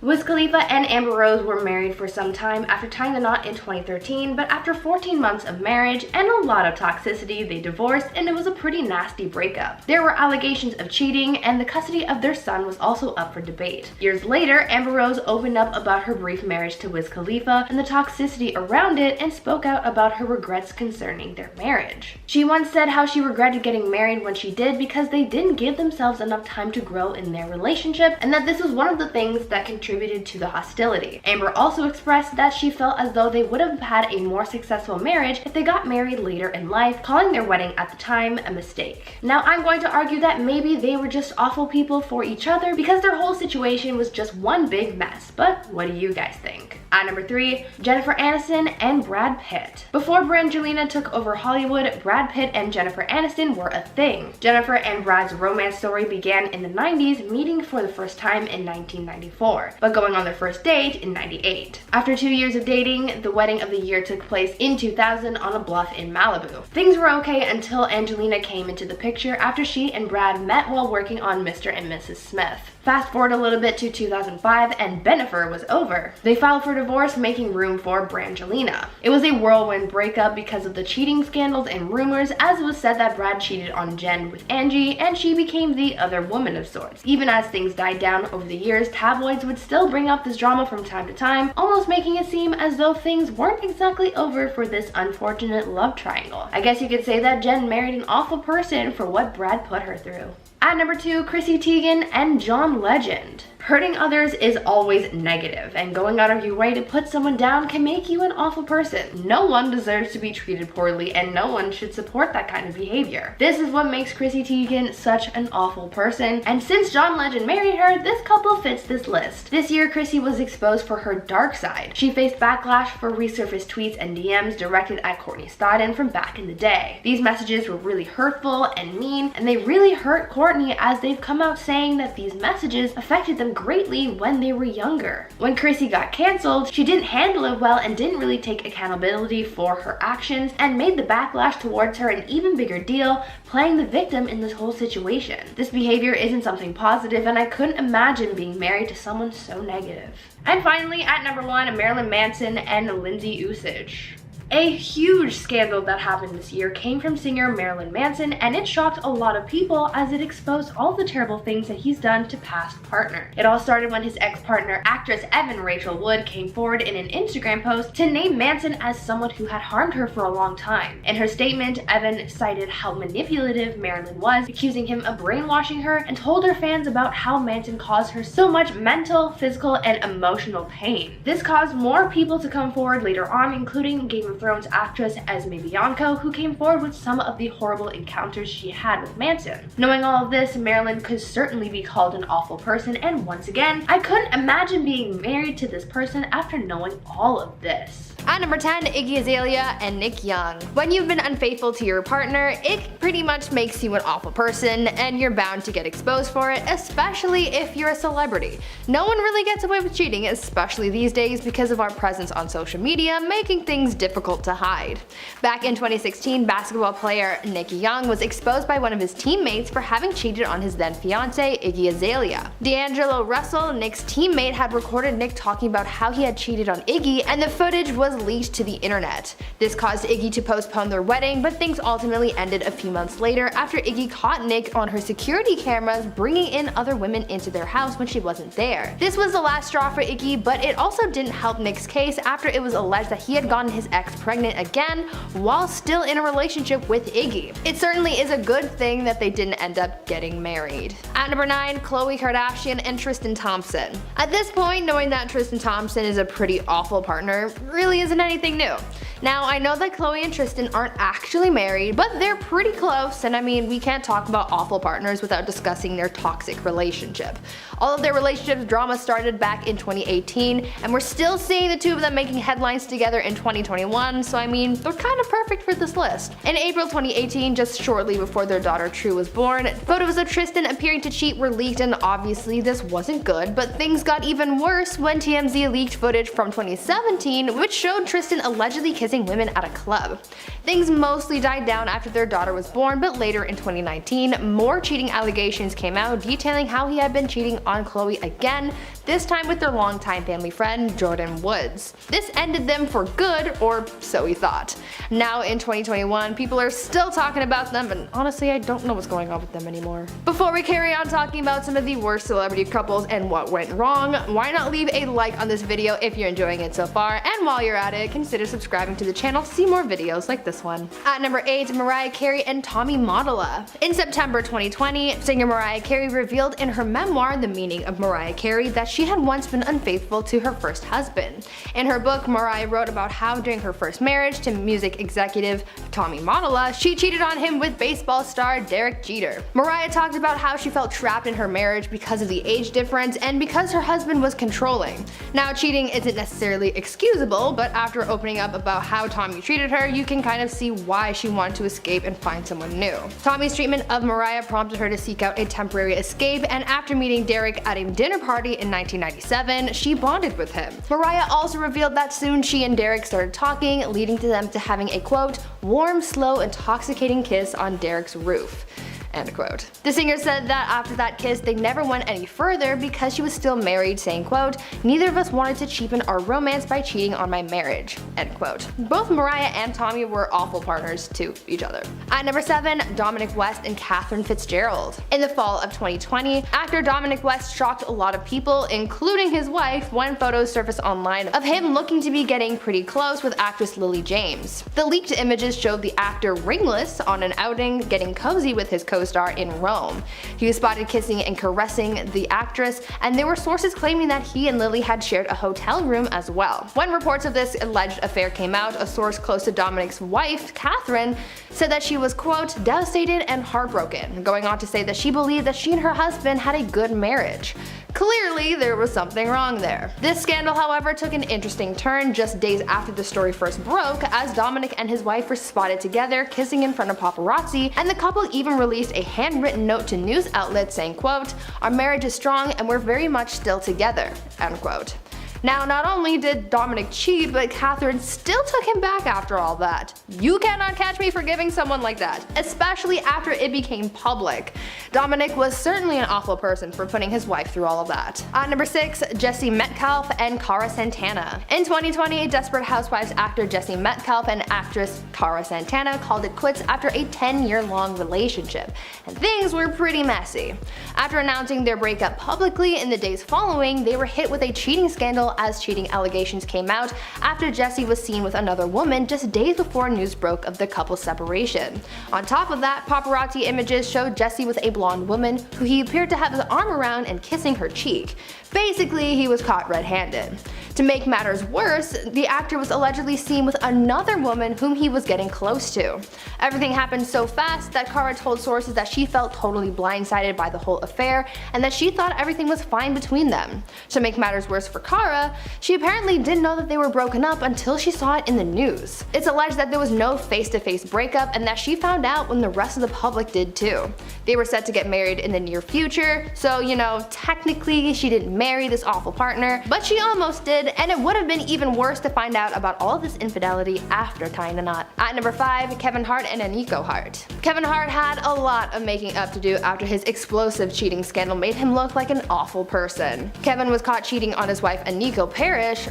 Speaker 3: Wiz Khalifa and Amber Rose were married for some time after tying the knot in 2013, but after 14 months of marriage and a lot of toxicity, they divorced, and it was a pretty nasty breakup. There were allegations of cheating, and the custody of their son was also up for debate. Years later, Amber Rose opened up about her brief marriage to Wiz Khalifa and the toxicity around it, and spoke out about her regrets concerning their marriage. She once said how she regretted getting married when she did because they didn't give themselves enough time to grow in their relationship, and that this was one of the things that contributed to the hostility. Amber also expressed that she felt as though they would have had a more successful marriage if they got married later in life, calling their wedding at the time a mistake. Now, I'm going to argue that maybe they were just awful people for each other because their whole situation was just one big mess, but what do you guys think? At number 3, Jennifer Aniston and Brad Pitt. Before Brangelina took over Hollywood, Brad Pitt and Jennifer Aniston were a thing. Jennifer and Brad's romance story began in the 90s, meeting for the first time in 1994, but going on their first date in 98. After 2 years of dating, the wedding of the year took place in 2000 on a bluff in Malibu. Things were okay until Angelina came into the picture after she and Brad met while working on Mr. and Mrs. Smith. Fast forward a little bit to 2005 and Bennifer was over. They filed for divorce, making room for Brangelina. It was a whirlwind breakup because of the cheating scandals and rumors, as it was said that Brad cheated on Jen with Angie and she became the other woman of sorts. Even as things died down over the years, tabloids would still bring up this drama from time to time, almost making it seem as though things weren't exactly over for this unfortunate love triangle. I guess you could say that Jen married an awful person for what Brad put her through. At number 2, Chrissy Teigen and John Legend. Hurting others is always negative, and going out of your way to put someone down can make you an awful person. No one deserves to be treated poorly, and no one should support that kind of behavior. This is what makes Chrissy Teigen such an awful person, and since John Legend married her, this couple fits this list. This year, Chrissy was exposed for her dark side. She faced backlash for resurfaced tweets and DMs directed at Courtney Stodden from back in the day. These messages were really hurtful and mean, and they really hurt Courtney, as they've come out saying that these messages affected them greatly when they were younger. When Chrissy got canceled, she didn't handle it well and didn't really take accountability for her actions, and made the backlash towards her an even bigger deal, playing the victim in this whole situation. This behavior isn't something positive, and I couldn't imagine being married to someone so negative. And finally, at number 1, Marilyn Manson and Lindsay Usage. A huge scandal that happened this year came from singer Marilyn Manson, and it shocked a lot of people as it exposed all the terrible things that he's done to past partners. It all started when his ex-partner, actress Evan Rachel Wood, came forward in an Instagram post to name Manson as someone who had harmed her for a long time. In her statement, Evan cited how manipulative Marilyn was, accusing him of brainwashing her, and told her fans about how Manson caused her so much mental, physical, and emotional pain. This caused more people to come forward later on, including Game of Thrones actress Esme Bianco, who came forward with some of the horrible encounters she had with Manson. Knowing all of this, Marilyn could certainly be called an awful person, and once again, I couldn't imagine being married to this person after knowing all of this.
Speaker 1: At number 10, Iggy Azalea and Nick Young. When you've been unfaithful to your partner, it pretty much makes you an awful person, and you're bound to get exposed for it, especially if you're a celebrity. No one really gets away with cheating, especially these days because of our presence on social media, making things difficult to hide. Back in 2016, basketball player Nick Young was exposed by one of his teammates for having cheated on his then fiancée, Iggy Azalea. D'Angelo Russell, Nick's teammate, had recorded Nick talking about how he had cheated on Iggy, and the footage was leaked to the internet. This caused Iggy to postpone their wedding, but things ultimately ended a few months later after Iggy caught Nick on her security cameras bringing in other women into their house when she wasn't there. This was the last straw for Iggy, but it also didn't help Nick's case after it was alleged that he had gotten his ex pregnant again while still in a relationship with Iggy. It certainly is a good thing that they didn't end up getting married. At number 9, Khloe Kardashian and Tristan Thompson. At this point, knowing that Tristan Thompson is a pretty awful partner really isn't anything new. Now, I know that Khloe and Tristan aren't actually married, but they're pretty close, and I mean, we can't talk about awful partners without discussing their toxic relationship. All of their relationship drama started back in 2018, and we're still seeing the two of them making headlines together in 2021, so I mean, they're kind of perfect for this list. In April 2018, just shortly before their daughter True was born, photos of Tristan appearing to cheat were leaked, and obviously this wasn't good, but things got even worse when TMZ leaked footage from 2017, which showed Tristan allegedly kissing kissing women at a club. Things mostly died down after their daughter was born, but later in 2019, more cheating allegations came out detailing how he had been cheating on Khloe again, this time with their longtime family friend Jordyn Woods. This ended them for good, or so he thought. Now in 2021, people are still talking about them, and honestly I don't know what's going on with them anymore. Before we carry on talking about some of the worst celebrity couples and what went wrong, why not leave a like on this video if you're enjoying it so far, and while you're at it, consider subscribing to the channel to see more videos like this one. At number 8, Mariah Carey and Tommy Modella. In September 2020, singer Mariah Carey revealed in her memoir, The Meaning of Mariah Carey, that she had once been unfaithful to her first husband. In her book, Mariah wrote about how during her first marriage to music executive Tommy Modella, she cheated on him with baseball star Derek Jeter. Mariah talked about how she felt trapped in her marriage because of the age difference and because her husband was controlling. Now, cheating isn't necessarily excusable, but after opening up about how Tommy treated her, you can kind of see why she wanted to escape and find someone new. Tommy's treatment of Mariah prompted her to seek out a temporary escape, and after meeting Derek at a dinner party in 1997, she bonded with him. Mariah also revealed that soon she and Derek started talking, leading to them to having a quote, warm, slow, intoxicating kiss on Derek's roof. End quote. The singer said that after that kiss they never went any further because she was still married, saying quote, neither of us wanted to cheapen our romance by cheating on my marriage. End quote. Both Mariah and Tommy were awful partners to each other. At number 7, Dominic West and Catherine Fitzgerald. In the fall of 2020, actor Dominic West shocked a lot of people, including his wife, when photos surfaced online of him looking to be getting pretty close with actress Lily James. The leaked images showed the actor ringless on an outing, getting cozy with his co-star in Rome. He was spotted kissing and caressing the actress, and there were sources claiming that he and Lily had shared a hotel room as well. When reports of this alleged affair came out, a source close to Dominic's wife, Catherine, said that she was quote, devastated and heartbroken, going on to say that she believed that she and her husband had a good marriage. Clearly, there was something wrong there. This scandal, however, took an interesting turn just days after the story first broke, as Dominic and his wife were spotted together kissing in front of paparazzi, and the couple even released a handwritten note to news outlets saying quote, our marriage is strong and we're very much still together, end quote. Now, not only did Dominic cheat, but Catherine still took him back after all that. You cannot catch me forgiving someone like that, especially after it became public. Dominic was certainly an awful person for putting his wife through all of that. At number 6, Jesse Metcalfe and Cara Santana. In 2020, Desperate Housewives actor Jesse Metcalfe and actress Cara Santana called it quits after a 10-year-long relationship, and things were pretty messy. After announcing their breakup publicly in the days following, they were hit with a cheating scandal as cheating allegations came out after Jesse was seen with another woman just days before news broke of the couple's separation. On top of that, paparazzi images showed Jesse with a blonde woman who he appeared to have his arm around and kissing her cheek. Basically, he was caught red-handed. To make matters worse, the actor was allegedly seen with another woman whom he was getting close to. Everything happened so fast that Cara told sources that she felt totally blindsided by the whole affair and that she thought everything was fine between them. To make matters worse for Cara, she apparently didn't know that they were broken up until she saw it in the news. It's alleged that there was no face-to-face breakup and that she found out when the rest of the public did too. They were set to get married in the near future, so you know, technically she didn't marry this awful partner, but she almost did, and it would have been even worse to find out about all of this infidelity after tying the knot. At number 5, Kevin Hart and Eniko Hart. Kevin Hart had a lot of making up to do after his explosive cheating scandal made him look like an awful person. Kevin was caught cheating on his wife Eniko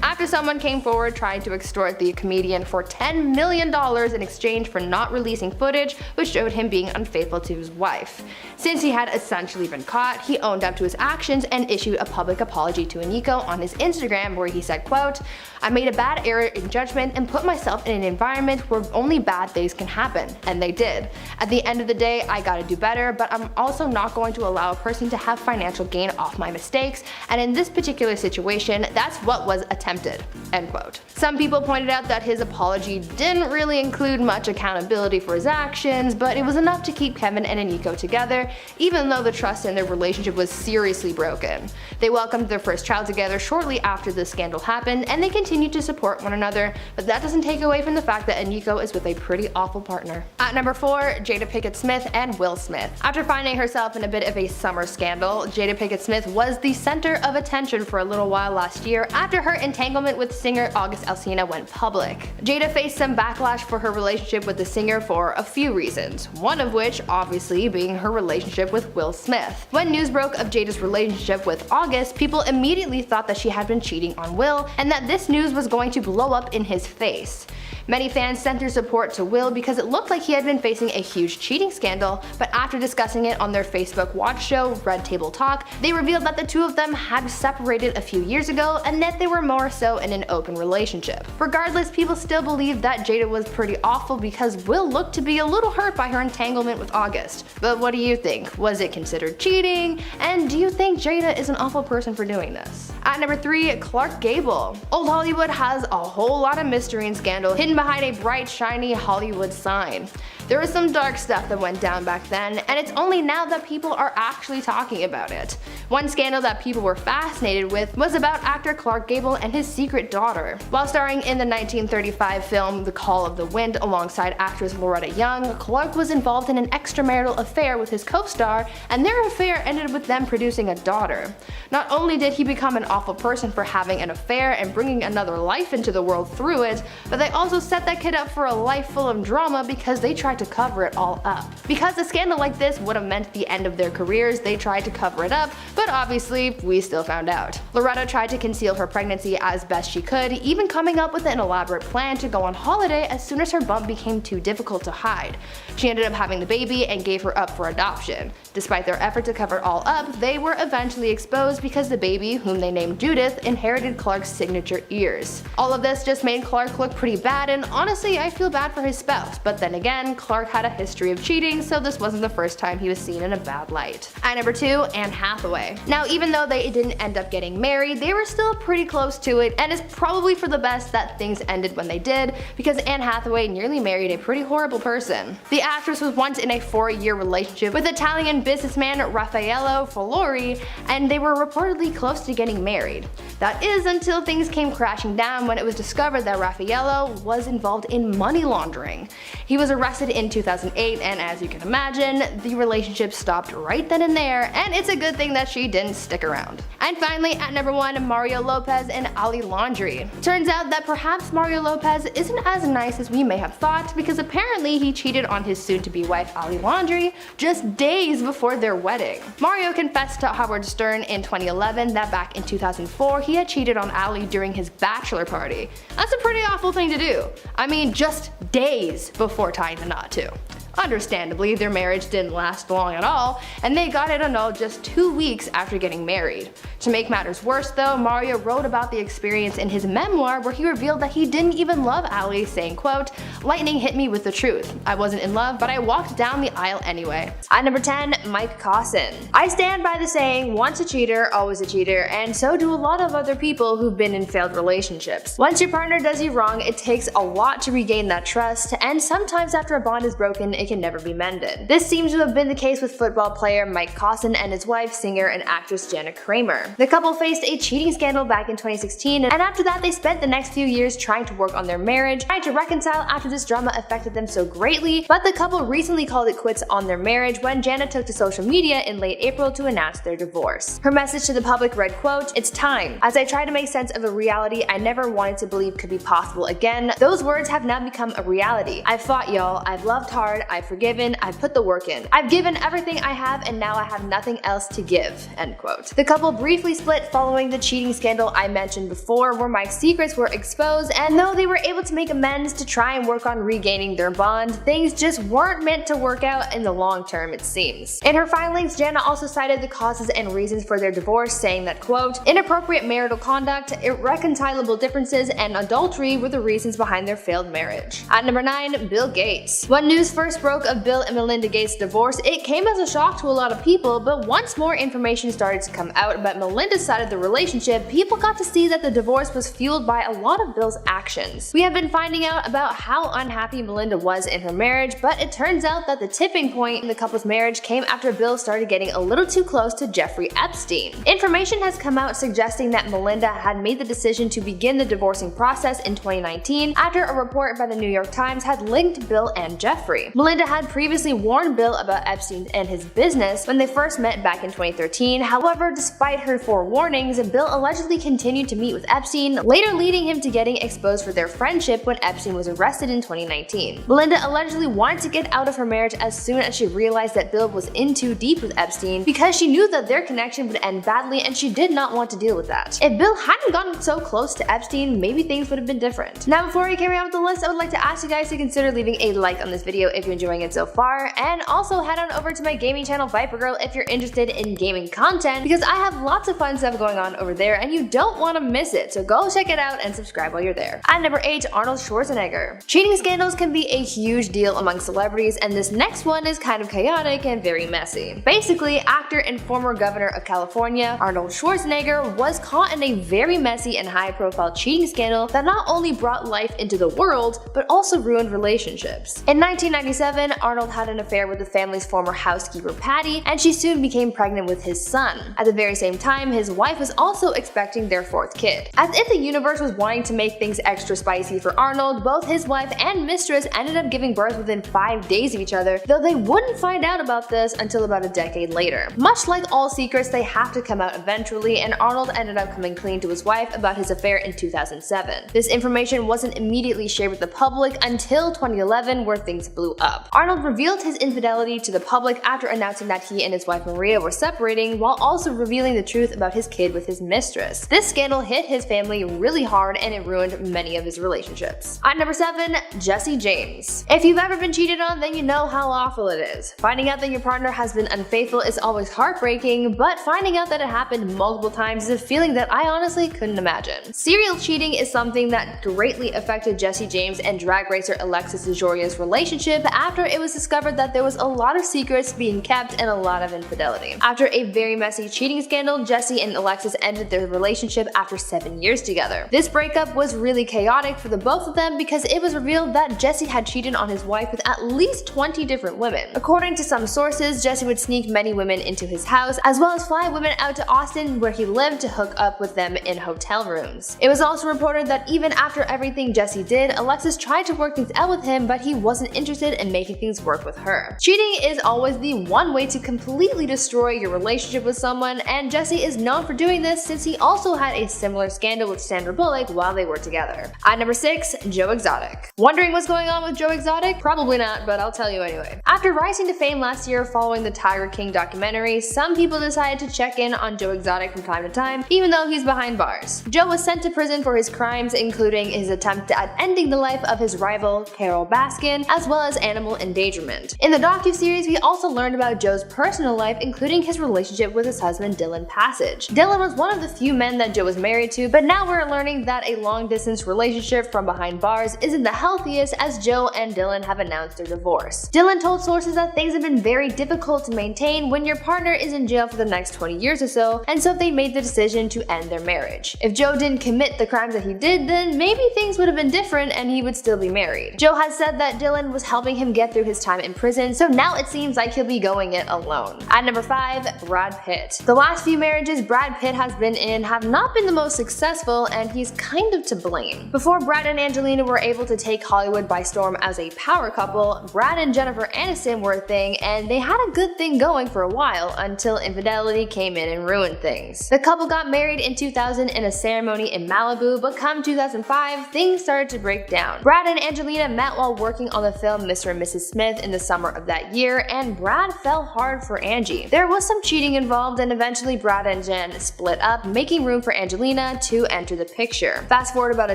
Speaker 1: after someone came forward trying to extort the comedian for $10 million in exchange for not releasing footage which showed him being unfaithful to his wife. Since he had essentially been caught, he owned up to his actions and issued a public apology to Eniko on his Instagram where he said quote, I made a bad error in judgment and put myself in an environment where only bad things can happen, and they did. At the end of the day, I gotta do better, but I'm also not going to allow a person to have financial gain off my mistakes, and in this particular situation, that's what was attempted, end quote. Some people pointed out that his apology didn't really include much accountability for his actions, but it was enough to keep Kevin and Eniko together, even though the trust in their relationship was seriously broken. They welcomed their first child together shortly after this scandal happened, and they continued to support one another, but that doesn't take away from the fact that Eniko is with a pretty awful partner. At number 4, Jada Pinkett Smith and Will Smith. After finding herself in a bit of a summer scandal, Jada Pinkett Smith was the center of attention for a little while last year year after her entanglement with singer August Alsina went public. Jada faced some backlash for her relationship with the singer for a few reasons, one of which obviously being her relationship with Will Smith. When news broke of Jada's relationship with August, people immediately thought that she had been cheating on Will and that this news was going to blow up in his face. Many fans sent their support to Will because it looked like he had been facing a huge cheating scandal, but after discussing it on their Facebook watch show, Red Table Talk, they revealed that the two of them had separated a few years ago and that they were more so in an open relationship. Regardless, people still believe that Jada was pretty awful because Will looked to be a little hurt by her entanglement with August. But what do you think? Was it considered cheating? And do you think Jada is an awful person for doing this? At number 3, Clark Gable. Old Hollywood has a whole lot of mystery and scandal hidden behind a bright, shiny Hollywood sign. There was some dark stuff that went down back then, and it's only now that people are actually talking about it. One scandal that people were fascinated with was about actor Clark Gable and his secret daughter. While starring in the 1935 film The Call of the Wind alongside actress Loretta Young, Clark was involved in an extramarital affair with his co-star, and their affair ended with them producing a daughter. Not only did he become an awful person for having an affair and bringing another life into the world through it, but they also set that kid up for a life full of drama because they tried to cover it all up. Because a scandal like this would have meant the end of their careers, they tried to cover it up, but obviously we still found out. Loretta tried to conceal her pregnancy as best she could, even coming up with an elaborate plan to go on holiday as soon as her bump became too difficult to hide. She ended up having the baby and gave her up for adoption. Despite their effort to cover it all up, they were eventually exposed because the baby, whom they named Judith, inherited Clark's signature ears. All of this just made Clark look pretty bad, and honestly I feel bad for his spouse, but then again, Clark had a history of cheating, so this wasn't the first time he was seen in a bad light. At number 2, Anne Hathaway. Now even though they didn't end up getting married, they were still pretty close to it, and it's probably for the best that things ended when they did, because Anne Hathaway nearly married a pretty horrible person. The actress was once in a 4-year relationship with Italian businessman Raffaello Folori, and they were reportedly close to getting married. That is until things came crashing down when it was discovered that Raffaello was involved in money laundering. He was arrested in 2008, and as you can imagine, the relationship stopped right then and there, and it's a good thing that she didn't stick around. And finally, at number 1, Mario Lopez and Ali Laundrie. Turns out that perhaps Mario Lopez isn't as nice as we may have thought, because apparently he cheated on his soon-to-be wife Ali Laundrie just days before their wedding. Mario confessed to Howard Stern in 2011 that back in 2004 he had cheated on Ali during his bachelor party. That's a pretty awful thing to do. I mean, just days before tying the knot too. Understandably, their marriage didn't last long at all, and they got it annulled just 2 weeks after getting married. To make matters worse though, Mario wrote about the experience in his memoir where he revealed that he didn't even love Ali, saying, quote, "Lightning hit me with the truth. I wasn't in love, but I walked down the aisle anyway." At number 10, Mike Cosson. I stand by the saying, once a cheater, always a cheater, and so do a lot of other people who've been in failed relationships. Once your partner does you wrong, it takes a lot to regain that trust, and sometimes after a bond is broken, it can never be mended. This seems to have been the case with football player Mike Cosson and his wife, singer and actress Jenna Kramer. The couple faced a cheating scandal back in 2016, and after that they spent the next few years trying to work on their marriage, trying to reconcile after this drama affected them so greatly, but the couple recently called it quits on their marriage when Jenna took to social media in late April to announce their divorce. Her message to the public read, quote, "It's time. As I try to make sense of a reality I never wanted to believe could be possible again, those words have now become a reality. I've fought, y'all. I've loved hard. I've forgiven. I've put the work in. I've given everything I have, and now I have nothing else to give." End quote. The couple briefly split following the cheating scandal I mentioned before, where Mike's secrets were exposed, and though they were able to make amends to try and work on regaining their bond, things just weren't meant to work out in the long term, it seems. In her filings, Jenna also cited the causes and reasons for their divorce, saying that, quote, "Inappropriate marital conduct, irreconcilable differences, and adultery were the reasons behind their failed marriage." At number 9, Bill Gates. When news first broke of Bill and Melinda Gates' divorce, it came as a shock to a lot of people, but once more information started to come out about Melinda's side of the relationship, people got to see that the divorce was fueled by a lot of Bill's actions. We have been finding out about how unhappy Melinda was in her marriage, but it turns out that the tipping point in the couple's marriage came after Bill started getting a little too close to Jeffrey Epstein. Information has come out suggesting that Melinda had made the decision to begin the divorcing process in 2019 after a report by the New York Times had linked Bill and Jeffrey. Melinda Melinda had previously warned Bill about Epstein and his business when they first met back in 2013. However, despite her forewarnings, Bill allegedly continued to meet with Epstein, later leading him to getting exposed for their friendship when Epstein was arrested in 2019. Melinda allegedly wanted to get out of her marriage as soon as she realized that Bill was in too deep with Epstein because she knew that their connection would end badly and she did not want to deal with that. If Bill hadn't gotten so close to Epstein, maybe things would have been different. Now, before we carry on with the list, I would like to ask you guys to consider leaving a like on this video if you're enjoying it so far, and also head on over to my gaming channel Viper Girl if you're interested in gaming content, because I have lots of fun stuff going on over there and you don't want to miss it, so go check it out and subscribe while you're there. At number 8, Arnold Schwarzenegger. Cheating scandals can be a huge deal among celebrities, and this next one is kind of chaotic and very messy. Basically, actor and former governor of California, Arnold Schwarzenegger, was caught in a very messy and high-profile cheating scandal that not only brought life into the world, but also ruined relationships. In 1997, Arnold had an affair with the family's former housekeeper Patty, and she soon became pregnant with his son. At the very same time, his wife was also expecting their 4th kid. As if the universe was wanting to make things extra spicy for Arnold, both his wife and mistress ended up giving birth within 5 days of each other, though they wouldn't find out about this until about a decade later. Much like all secrets, they have to come out eventually, and Arnold ended up coming clean to his wife about his affair in 2007. This information wasn't immediately shared with the public until 2011, where things blew up. Arnold revealed his infidelity to the public after announcing that he and his wife Maria were separating, while also revealing the truth about his kid with his mistress. This scandal hit his family really hard and it ruined many of his relationships. At number 7, Jesse James. If you've ever been cheated on, then you know how awful it is. Finding out that your partner has been unfaithful is always heartbreaking, but finding out that it happened multiple times is a feeling that I honestly couldn't imagine. Serial cheating is something that greatly affected Jesse James and drag racer Alexis DeJouria's relationship after it was discovered that there was a lot of secrets being kept and a lot of infidelity. After a very messy cheating scandal, Jesse and Alexis ended their relationship after 7 years together. This breakup was really chaotic for the both of them because it was revealed that Jesse had cheated on his wife with at least 20 different women. According to some sources, Jesse would sneak many women into his house, as well as fly women out to Austin where he lived to hook up with them in hotel rooms. It was also reported that even after everything Jesse did, Alexis tried to work things out with him, but he wasn't interested in making things work with her. Cheating is always the one way to completely destroy your relationship with someone, and Jesse is known for doing this since he also had a similar scandal with Sandra Bullock while they were together. At number 6, Joe Exotic. Wondering what's going on with Joe Exotic? Probably not, but I'll tell you anyway. After rising to fame last year following the Tiger King documentary, some people decided to check in on Joe Exotic from time to time, even though he's behind bars. Joe was sent to prison for his crimes, including his attempt at ending the life of his rival Carol Baskin, as well as animal endangerment. In the docuseries, we also learned about Joe's personal life, including his relationship with his husband Dylan Passage. Dylan was one of the few men that Joe was married to, but now we're learning that a long-distance relationship from behind bars isn't the healthiest, as Joe and Dylan have announced their divorce. Dylan told sources that things have been very difficult to maintain when your partner is in jail for the next 20 years or so, and so they made the decision to end their marriage. If Joe didn't commit the crimes that he did, then maybe things would have been different and he would still be married. Joe has said that Dylan was helping him get through his time in prison, so now it seems like he'll be going it alone. At number 5, Brad Pitt. The last few marriages Brad Pitt has been in have not been the most successful, and he's kind of to blame. Before Brad and Angelina were able to take Hollywood by storm as a power couple, Brad and Jennifer Aniston were a thing, and they had a good thing going for a while until infidelity came in and ruined things. The couple got married in 2000 in a ceremony in Malibu, but come 2005, things started to break down. Brad and Angelina met while working on the film Mr. and Mrs. Smith in the summer of that year, and Brad fell hard for Angie. There was some cheating involved, and eventually Brad and Jen split up, making room for Angelina to enter the picture. Fast forward about a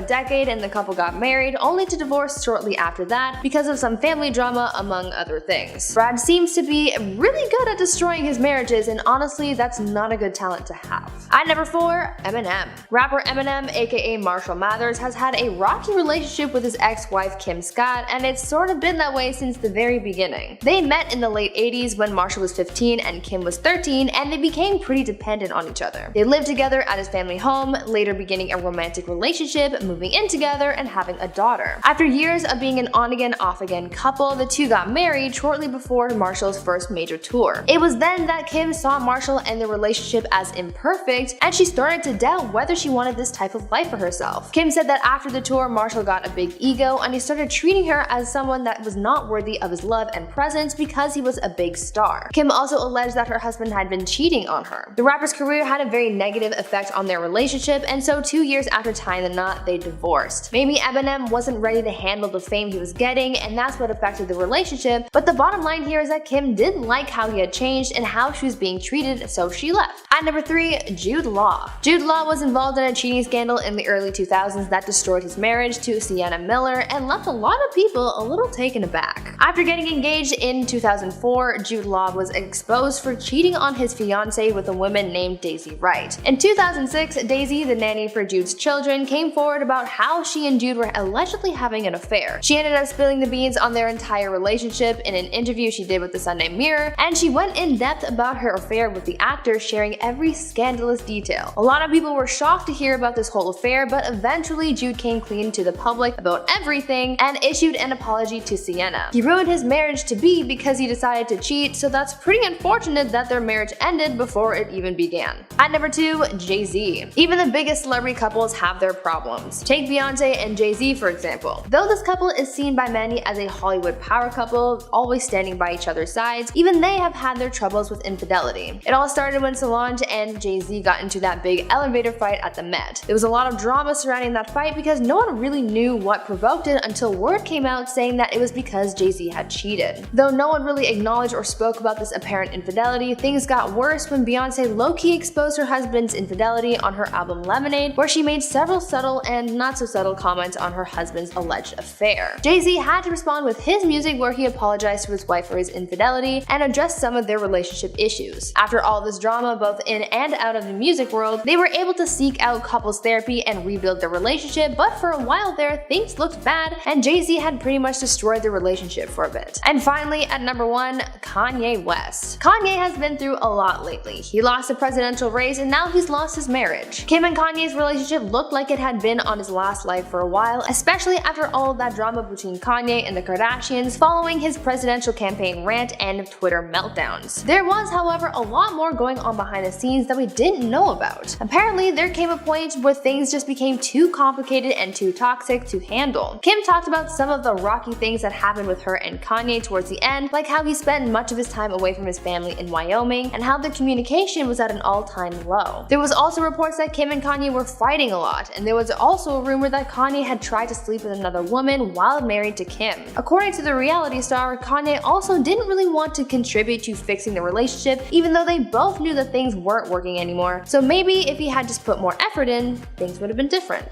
Speaker 1: decade and the couple got married, only to divorce shortly after that because of some family drama among other things. Brad seems to be really good at destroying his marriages, and honestly that's not a good talent to have. At number 4, Eminem. Rapper Eminem, aka Marshall Mathers, has had a rocky relationship with his ex-wife Kim Scott, and it's sort of been that way since the very beginning. They met in the late 80s when Marshall was 15 and Kim was 13, and they became pretty dependent on each other. They lived together at his family home, later beginning a romantic relationship, moving in together, and having a daughter. After years of being an on-again, off-again couple, the two got married shortly before Marshall's first major tour. It was then that Kim saw Marshall and their relationship as imperfect, and she started to doubt whether she wanted this type of life for herself. Kim said that after the tour, Marshall got a big ego, and he started treating her as someone that was not not worthy of his love and presence because he was a big star. Kim also alleged that her husband had been cheating on her. The rapper's career had a very negative effect on their relationship, and so 2 years after tying the knot, they divorced. Maybe Eminem wasn't ready to handle the fame he was getting, and that's what affected the relationship, but the bottom line here is that Kim didn't like how he had changed and how she was being treated, so she left. At number 3, Jude Law. Jude Law was involved in a cheating scandal in the early 2000s that destroyed his marriage to Sienna Miller and left a lot of people a little taken aback. After getting engaged in 2004, Jude Law was exposed for cheating on his fiancée with a woman named Daisy Wright. In 2006, Daisy, the nanny for Jude's children, came forward about how she and Jude were allegedly having an affair. She ended up spilling the beans on their entire relationship in an interview she did with the Sunday Mirror, and she went in depth about her affair with the actor, sharing every scandalous detail. A lot of people were shocked to hear about this whole affair, but eventually Jude came clean to the public about everything and issued an apology to Sienna. He ruined his marriage to be because he decided to cheat, so that's pretty unfortunate that their marriage ended before it even began. At number 2, Jay-Z. Even the biggest celebrity couples have their problems. Take Beyonce and Jay-Z for example. Though this couple is seen by many as a Hollywood power couple, always standing by each other's sides, even they have had their troubles with infidelity. It all started when Solange and Jay-Z got into that big elevator fight at the Met. There was a lot of drama surrounding that fight because no one really knew what provoked it until word came out saying that it was because Jay-Z had cheated. Though no one really acknowledged or spoke about this apparent infidelity, things got worse when Beyonce low-key exposed her husband's infidelity on her album Lemonade, where she made several subtle and not so subtle comments on her husband's alleged affair. Jay-Z had to respond with his music where he apologized to his wife for his infidelity and addressed some of their relationship issues. After all this drama both in and out of the music world, they were able to seek out couples therapy and rebuild their relationship, but for a while there, things looked bad and Jay-Z had pretty much destroyed the relationship for a bit. And finally, at number 1, Kanye West. Kanye has been through a lot lately. He lost the presidential race and now he's lost his marriage. Kim and Kanye's relationship looked like it had been on his last leg for a while, especially after all of that drama between Kanye and the Kardashians following his presidential campaign rant and Twitter meltdowns. There was, however, a lot more going on behind the scenes that we didn't know about. Apparently, there came a point where things just became too complicated and too toxic to handle. Kim talked about some of the rocky things that happened with her and Kanye towards the end, like how he spent much of his time away from his family in Wyoming and how the communication was at an all-time low. There was also reports that Kim and Kanye were fighting a lot, and there was also a rumor that Kanye had tried to sleep with another woman while married to Kim. According to the reality star, Kanye also didn't really want to contribute to fixing the relationship, even though they both knew that things weren't working anymore. So maybe if he had just put more effort in, things would have been different.